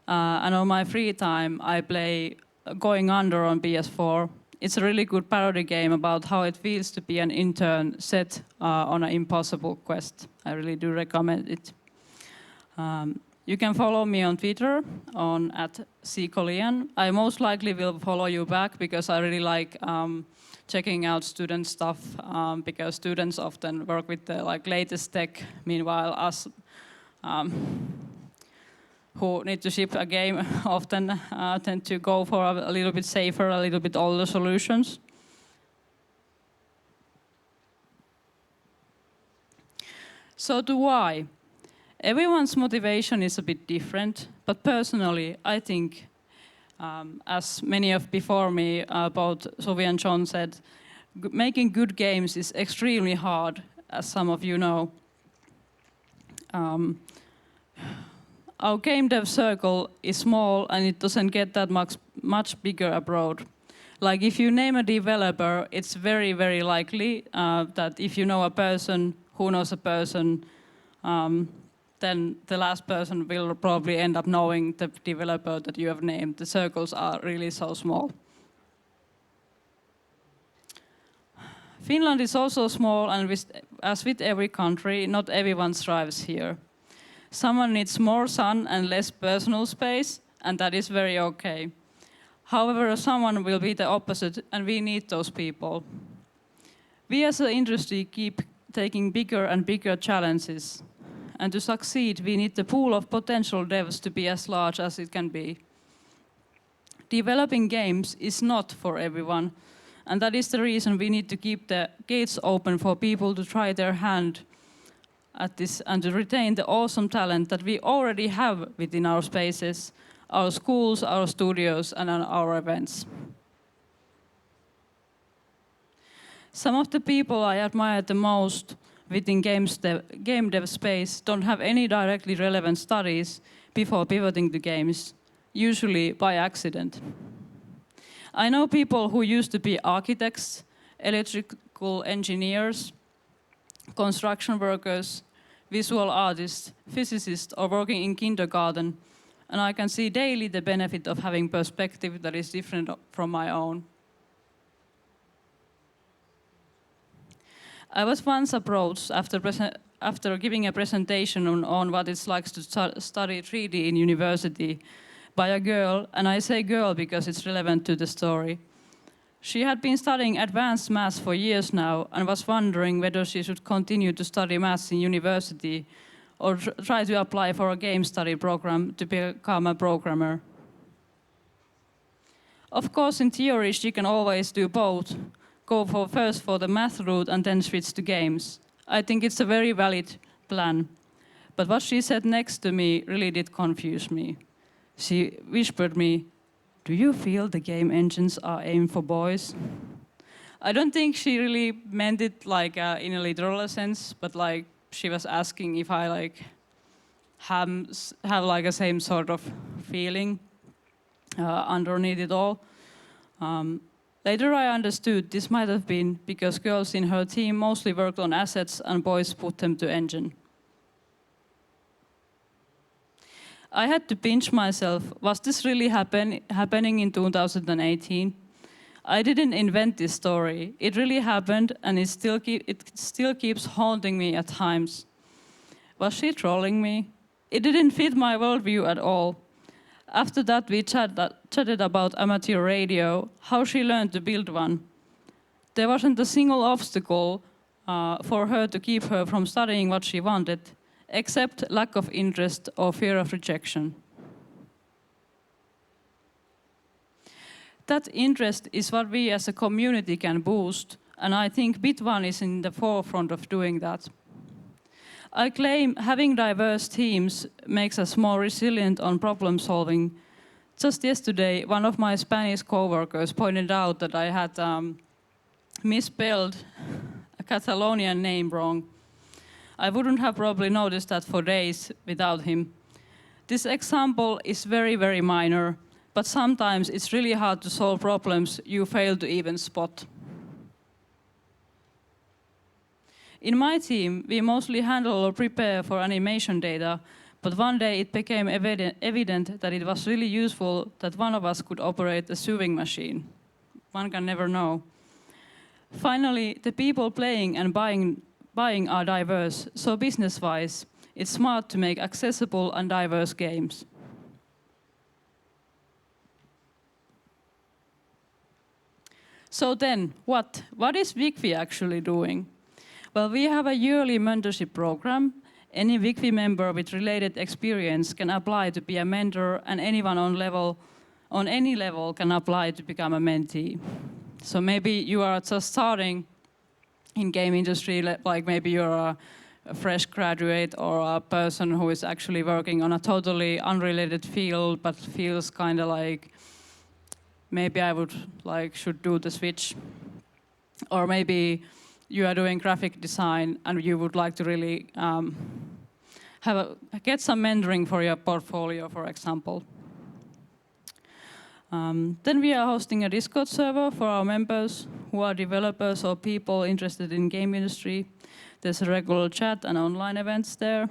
And on my free time I play Going Under on PS4. It's a really good parody game about how it feels to be an intern set on an impossible quest. I really do recommend it. You can follow me on Twitter on @ccolian. I most likely will follow you back because I really like checking out student stuff because students often work with the latest tech. Meanwhile, us who need to ship a game often tend to go for a little bit safer, a little bit older solutions. So to why? Everyone's motivation is a bit different, but personally, I think, as many of before me, both Suvi and Jon said, making good games is extremely hard, as some of you know. Our game dev circle is small and it doesn't get that much bigger abroad. Like if you name a developer, it's very, very likely that if you know a person who knows a person, then the last person will probably end up knowing the developer that you have named. The circles are really so small. Finland is also small, and as with every country, not everyone thrives here. Someone needs more sun and less personal space, and that is very okay. However, someone will be the opposite, and we need those people. We as an industry keep taking bigger and bigger challenges. And to succeed, we need the pool of potential devs to be as large as it can be. Developing games is not for everyone, and that is the reason we need to keep the gates open for people to try their hand at this and to retain the awesome talent that we already have within our spaces, our schools, our studios, and our events. Some of the people I admire the most within game dev space don't have any directly relevant studies before pivoting to games, usually by accident. I know people who used to be architects, electrical engineers, construction workers, visual artists, physicists, or working in kindergarten, and I can see daily the benefit of having perspective that is different from my own. I was once approached after giving a presentation on what it's like to study 3D in university by a girl, and I say girl because it's relevant to the story. She had been studying advanced maths for years now and was wondering whether she should continue to study maths in university or try to apply for a game study program to become a programmer. Of course, in theory, she can always do both. Go first for the math route and then switch to games. I think it's a very valid plan. But what she said next to me really did confuse me. She whispered me, "Do you feel the game engines are aimed for boys?" I don't think she really meant it in a literal sense, but she was asking if I have a same sort of feeling underneath it all. Later I understood this might have been because girls in her team mostly worked on assets and boys put them to engine. I had to pinch myself, was this really happening in 2018? I didn't invent this story. It really happened and it still keeps haunting me at times. Was she trolling me? It didn't fit my worldview at all. After that, we chatted about amateur radio, how she learned to build one. There wasn't a single obstacle for her to keep her from studying what she wanted, except lack of interest or fear of rejection. That interest is what we as a community can boost, and I think Bit1 is in the forefront of doing that. I claim having diverse teams makes us more resilient on problem solving. Just yesterday, one of my Spanish co-workers pointed out that I had misspelled a Catalonian name wrong. I wouldn't have probably noticed that for days without him. This example is very, very minor, but sometimes it's really hard to solve problems you fail to even spot. In my team, we mostly handle or prepare for animation data, but one day it became evident that it was really useful that one of us could operate a sewing machine. One can never know. Finally, the people playing and buying are diverse, so business-wise, it's smart to make accessible and diverse games. So then, what is WIGFI actually doing? Well, we have a yearly mentorship program. Any WIGFI member with related experience can apply to be a mentor, and anyone on any level can apply to become a mentee. So maybe you are just starting in game industry, like maybe you're a fresh graduate or a person who is actually working on a totally unrelated field, but feels kind of like maybe I should do the switch. Or maybe you are doing graphic design and you would like to really get some mentoring for your portfolio, for example. Then we are hosting a Discord server for our members who are developers or people interested in game industry. There's a regular chat and online events there.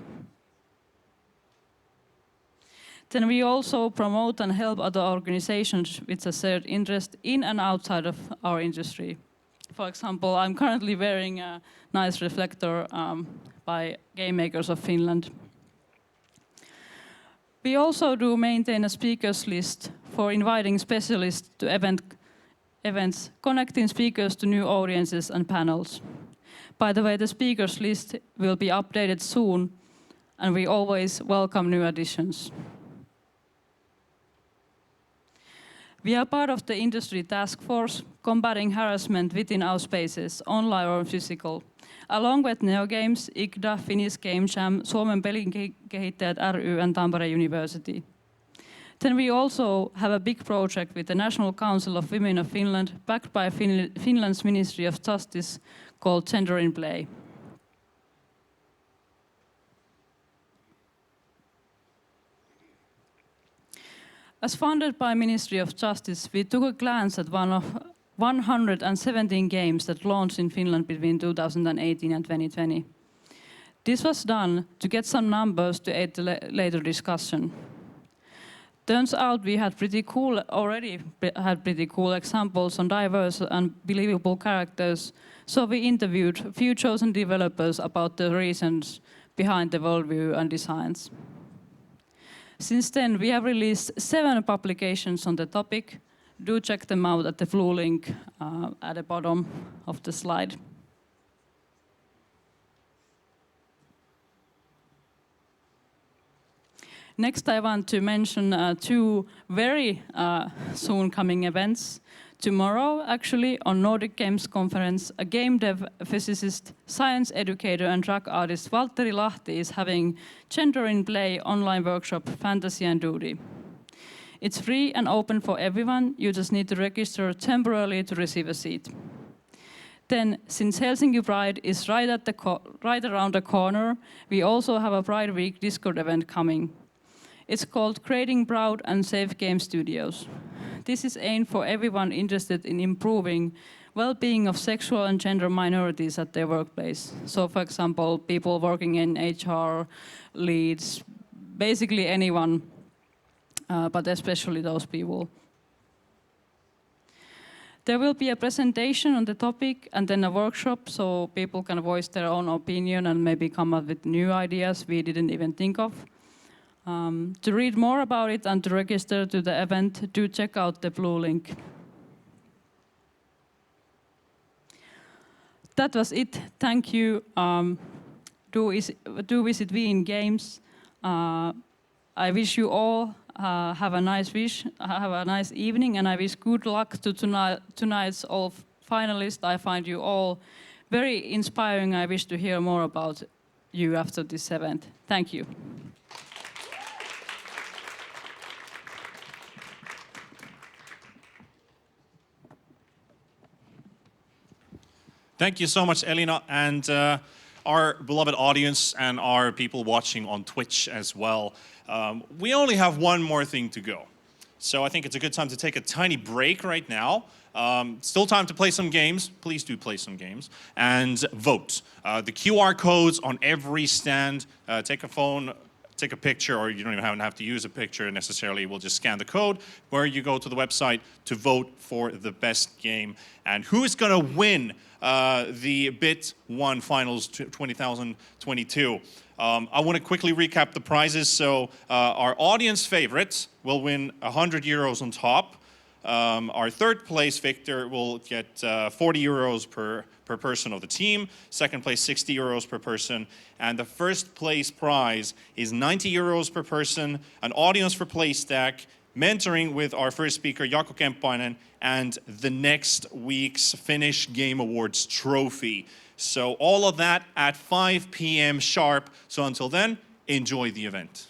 Then we also promote and help other organizations with a shared interest in and outside of our industry. For example, I'm currently wearing a nice reflector by Game Makers of Finland. We also do maintain a speakers list for inviting specialists to events, connecting speakers to new audiences and panels. By the way, the speakers list will be updated soon, and we always welcome new additions. We are part of the industry task force combating harassment within our spaces, online or physical, along with Neogames, IGDA, Finnish Game Jam, Suomen Pelinkehittäjät ry and Tampere University. Then we also have a big project with the National Council of Women of Finland, backed by Finland's Ministry of Justice, called Gender in Play. As funded by Ministry of Justice, we took a glance at one of 117 games that launched in Finland between 2018 and 2020. This was done to get some numbers to aid the later discussion. Turns out we had pretty cool examples on diverse and believable characters, so we interviewed a few chosen developers about the reasons behind the worldview and designs. Since then, we have released 7 publications on the topic. Do check them out at the blue link at the bottom of the slide. Next, I want to mention 2 very soon coming events. Tomorrow, actually, on Nordic Games Conference, a game dev, physicist, science educator and drag artist Valtteri Lahti is having Gender in Play online workshop Fantasy and Duty. It's free and open for everyone. You just need to register temporarily to receive a seat. Then, since Helsinki Pride is right around the corner, we also have a Pride Week Discord event coming. It's called Creating Proud and Safe Game Studios. This is aimed for everyone interested in improving well-being of sexual and gender minorities at their workplace. So, for example, people working in HR, leads, basically anyone, but especially those people. There will be a presentation on the topic and then a workshop so people can voice their own opinion and maybe come up with new ideas we didn't even think of. To read more about it and to register to the event, do check out the blue link. That was it. Thank you. Do visit We in Games. I wish you all have a nice evening, and I wish good luck to tonight's all finalists. I find you all very inspiring. I wish to hear more about you after this event. Thank you. Thank you so much, Elina, and our beloved audience and our people watching on Twitch as well. We only have one more thing to go. So I think it's a good time to take a tiny break right now. Still time to play some games. Please do play some games. And vote. The QR codes on every stand. Take a phone, take a picture, or you don't even have to use a picture necessarily. We'll just scan the code where you go to the website to vote for the best game. And who is going to win the Bit1 Finals 2022? I want to quickly recap the prizes. So our audience favorites will win 100 euros on top. Our third place victor will get 40 euros per person of the team. Second place, 60 euros per person. And the first place prize is 90 euros per person, an audience for PlayStack, mentoring with our first speaker, Jaakko Kemppainen, and the next week's Finnish Game Awards trophy. So all of that at 5 p.m. sharp. So until then, enjoy the event.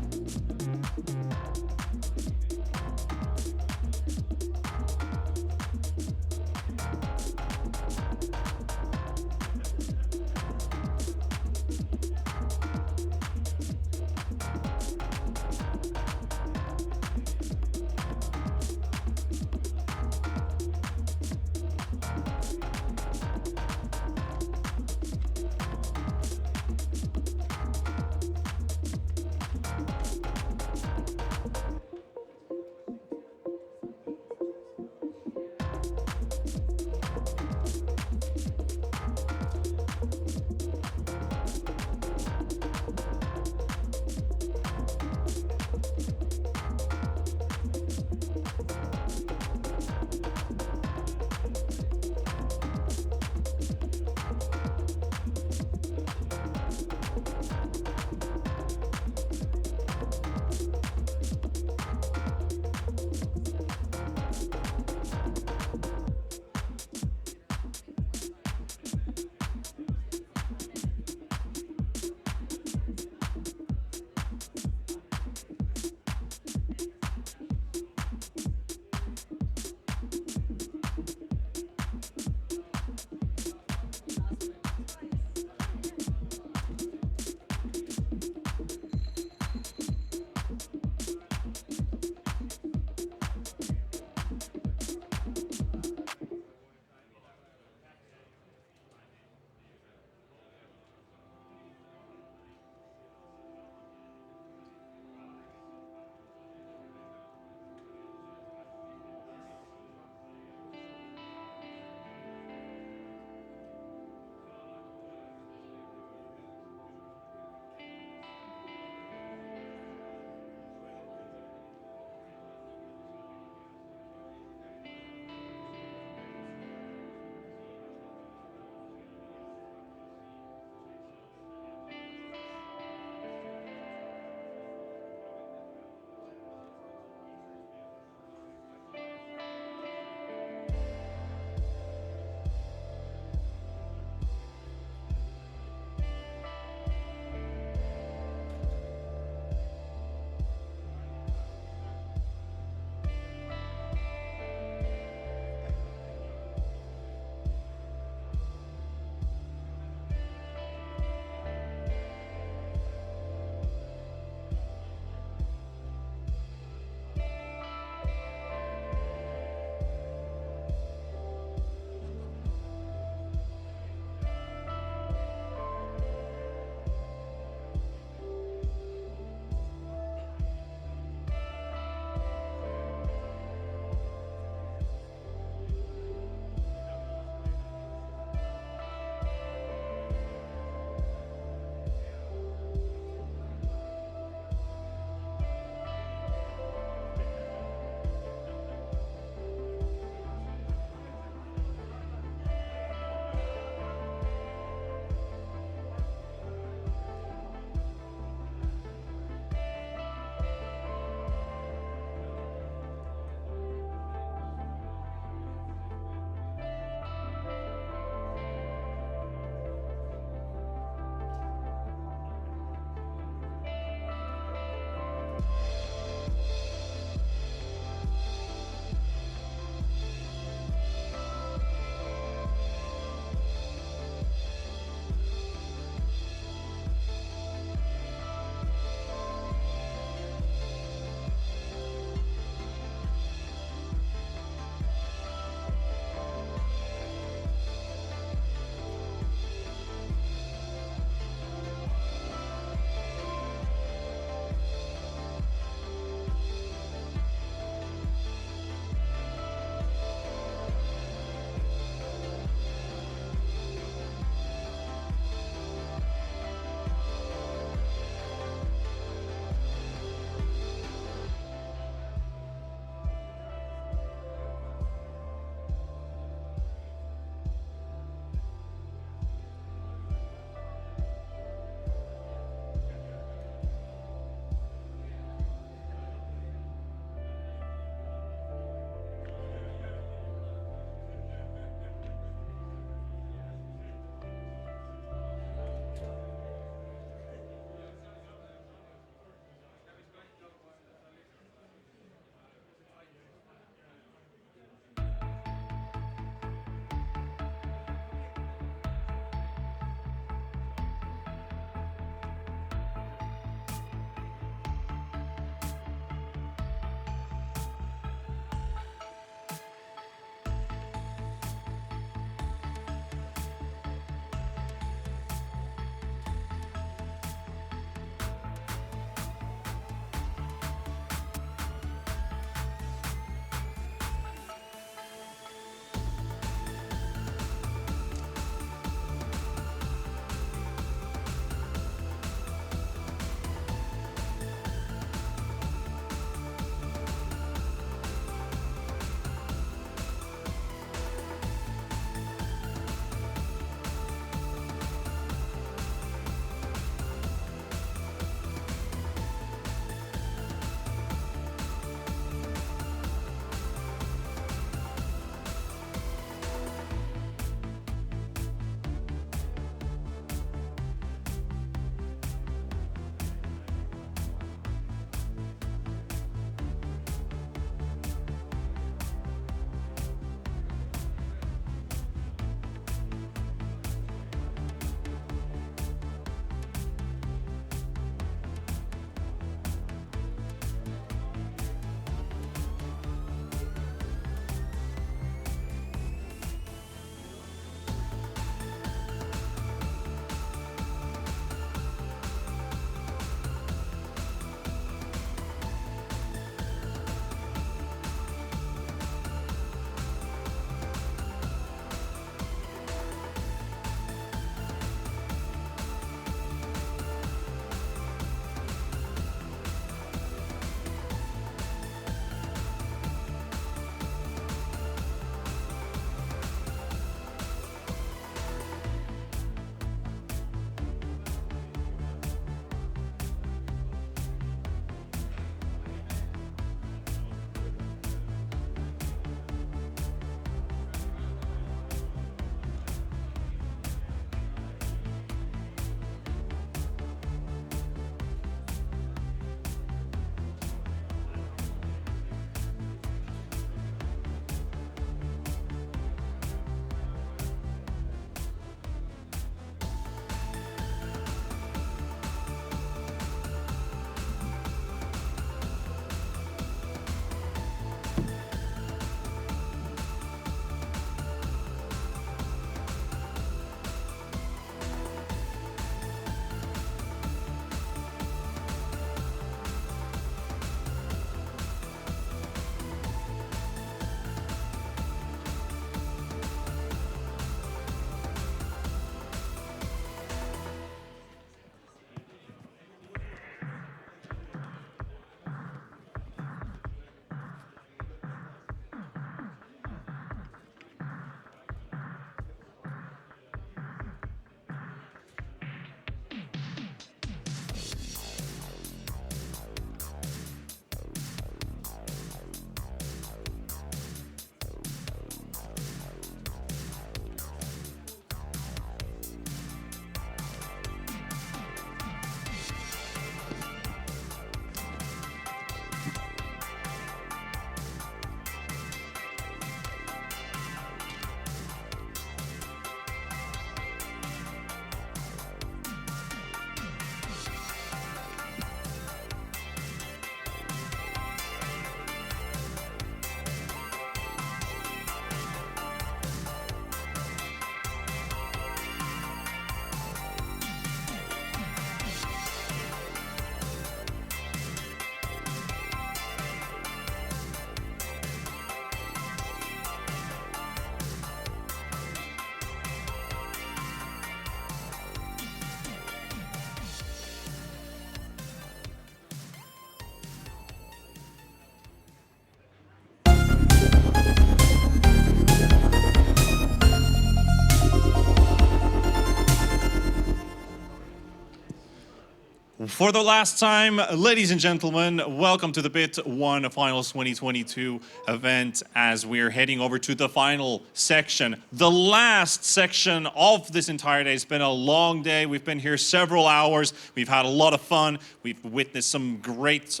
For the last time, ladies and gentlemen, welcome to the Bit1 Finals 2022 event as we're heading over to the final section. The last section of this entire day. It's been a long day. We've been here several hours. We've had a lot of fun. We've witnessed some great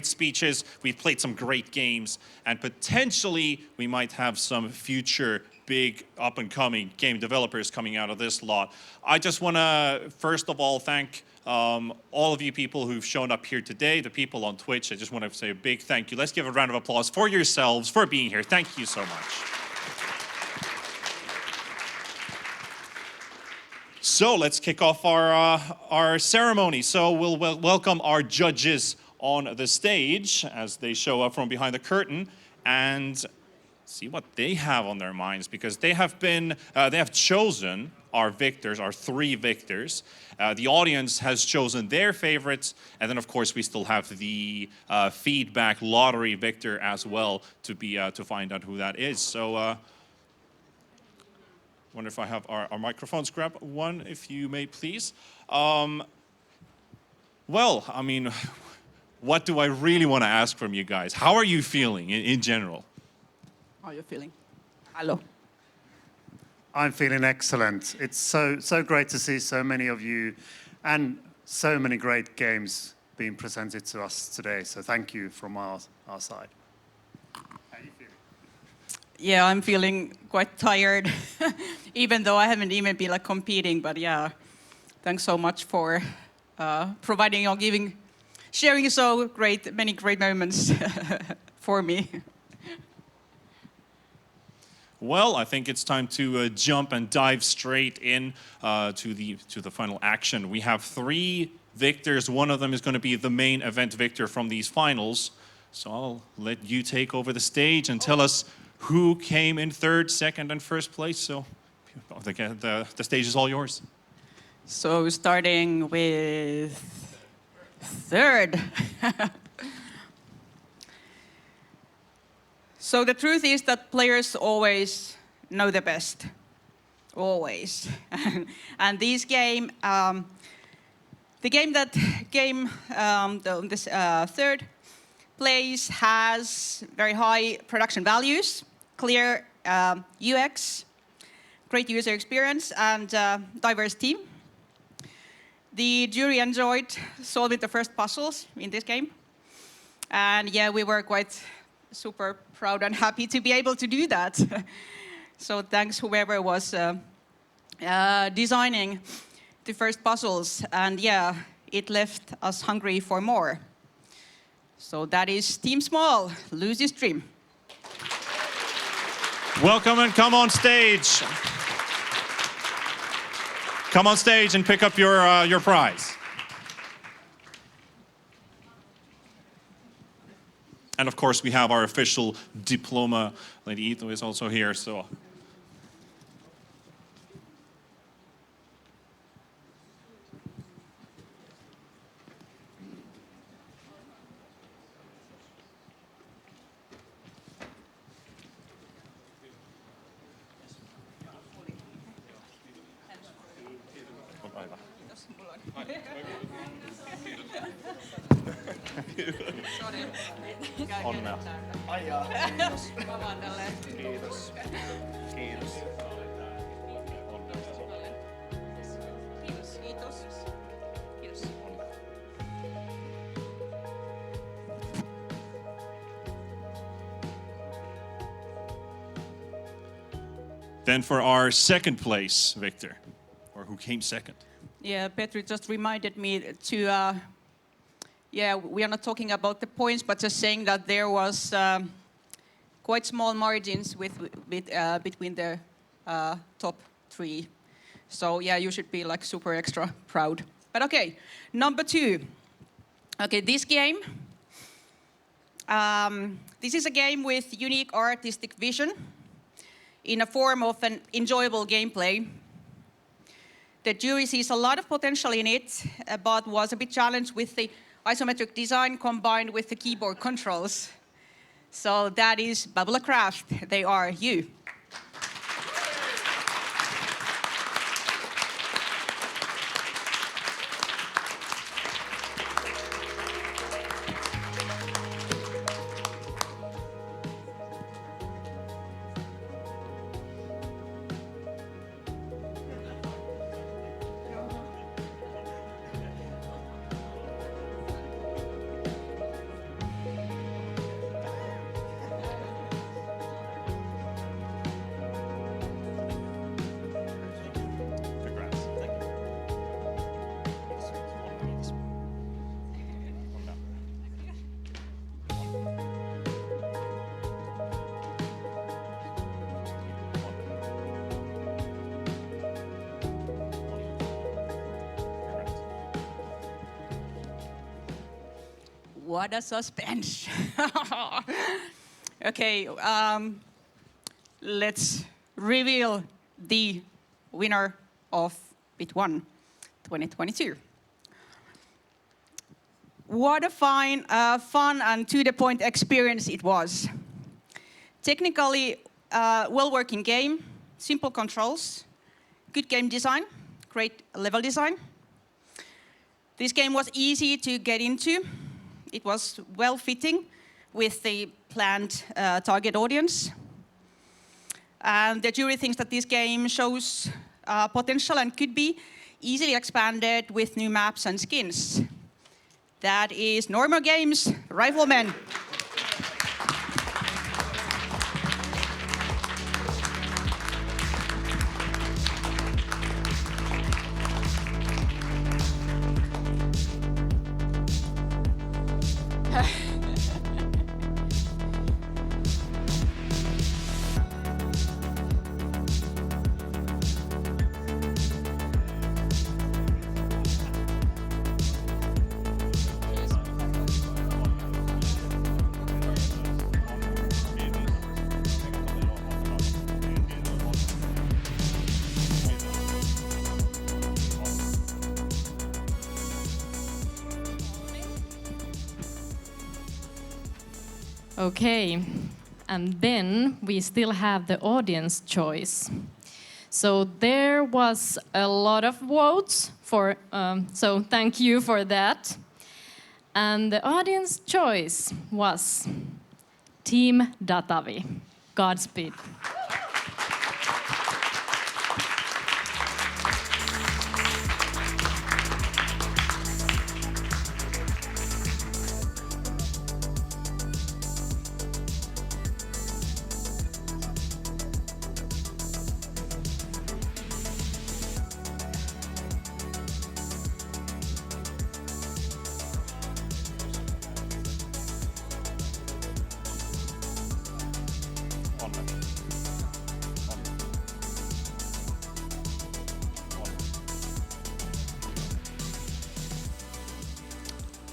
speeches. We've played some great games. And potentially, we might have some future big up-and-coming game developers coming out of this lot. I just want to, first of all, thank all of you people who've shown up here today, the people on Twitch. I just want to say a big thank you. Let's give a round of applause for yourselves for being here. Thank you so much. So let's kick off our ceremony. So we'll welcome our judges on the stage as they show up from behind the curtain and see what they have on their minds, because they have chosen our victors, our 3 victors. The audience has chosen their favorites, and then of course we still have the feedback lottery victor as well to find out who that is. So wonder if I have our microphones. Grab one, if you may, please. Well, I mean, what do I really want to ask from you guys? How are you feeling in general? How are you feeling? Hello. I'm feeling excellent. It's so great to see so many of you and so many great games being presented to us today. So thank you from our side. How are you feeling? Yeah, I'm feeling quite tired, even though I haven't even been competing. But yeah, thanks so much for providing or sharing many great moments for me. Well, I think it's time to jump and dive straight in to the final action. We have 3 victors. One of them is going to be the main event victor from these finals. So I'll let you take over the stage and tell us who came in 3rd, 2nd, and 1st place. So the stage is all yours. So starting with 3rd. So the truth is that players always know the best, always. And this game, the game that came this 3rd place has very high production values, clear UX, great user experience, and diverse team. The jury enjoyed solving the first puzzles in this game. And yeah, we were quite super proud and happy to be able to do that. So thanks whoever was designing the first puzzles. And yeah, it left us hungry for more. So that is Team Small, Lucy's Dream. Welcome and come on stage. Come on stage and pick up your prize. And of course, we have our official diploma. Lady Ito is also here, so. Onnea. Kiitos. Kiitos. Kiitos. Then for our 2nd place, Victor, or who came 2nd. Yeah, Petri just reminded me to, yeah, we are not talking about the points, but just saying that there was quite small margins between the top 3. So yeah, you should be super extra proud. But okay, number 2. Okay, this game. This is a game with unique artistic vision in a form of an enjoyable gameplay. The jury sees a lot of potential in it, but was a bit challenged with the isometric design combined with the keyboard controls. So that is Babula Craft. They are you. What a suspense. Okay, let's reveal the winner of Bit1 2022. What a fine, fun and to-the-point experience it was. Technically, well-working game, simple controls, good game design, great level design. This game was easy to get into. It was well-fitting with the planned target audience. And the jury thinks that this game shows potential and could be easily expanded with new maps and skins. That is Normal Games Riflemen. Okay, and then we still have the audience choice. So there was a lot of votes for, so thank you for that. And the audience choice was Team Datavi. Godspeed.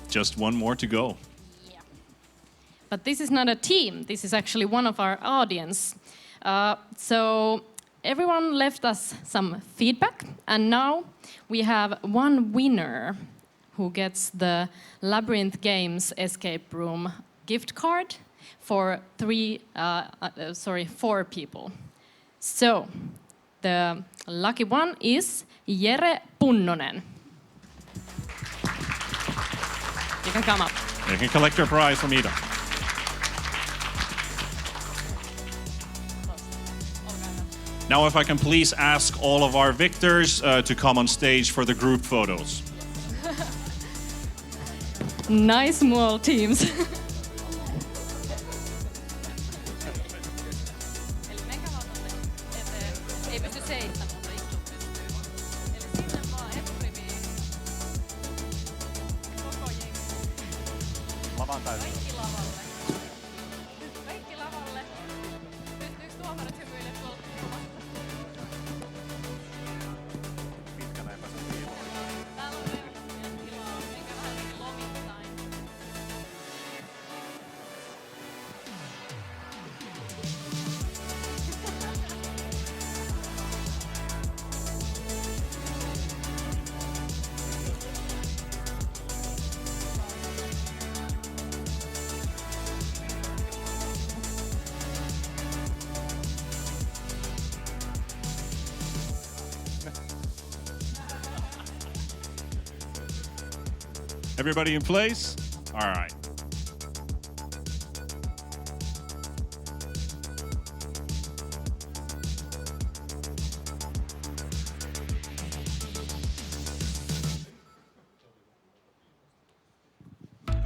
Just one more to go. Yeah. But this is not a team. This is actually one of our audience. So everyone left us some feedback, and now we have one winner who gets the Labyrinth Games Escape Room gift card for 4 people. So the lucky one is Jere Punnonen. You can come up. You can collect your prize from Ida. Now, if I can please ask all of our victors to come on stage for the group photos. Nice small teams. Everybody in place? All right.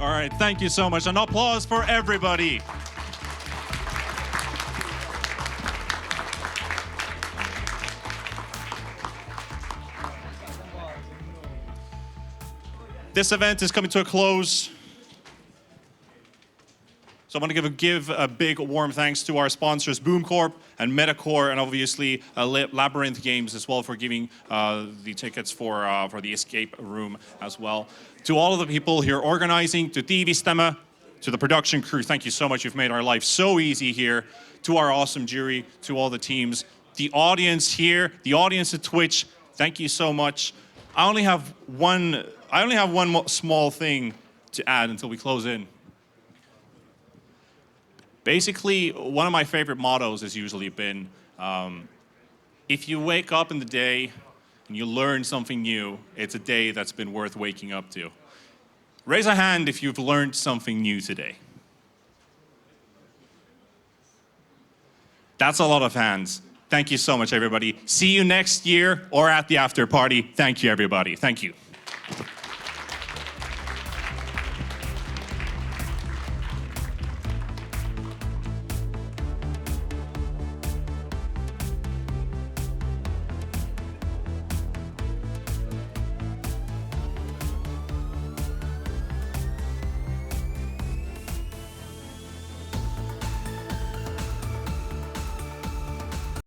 All right, thank you so much. An applause for everybody. This event is coming to a close. So So I want to give a big warm thanks to our sponsors, Boom Corp and Metacore, and obviously Labyrinth Games as well for giving the tickets for the escape room as well. To all of the people here organizing, to Tiivistämä, to the production crew, thank you so much. You've made our life so easy here. To our awesome jury, to all the teams, the audience here, the audience at Twitch, thank you so much. I only have one small thing to add until we close in. Basically, one of my favorite mottos has usually been, if you wake up in the day and you learn something new, it's a day that's been worth waking up to. Raise a hand if you've learned something new today. That's a lot of hands. Thank you so much, everybody. See you next year or at the after party. Thank you, everybody. Thank you.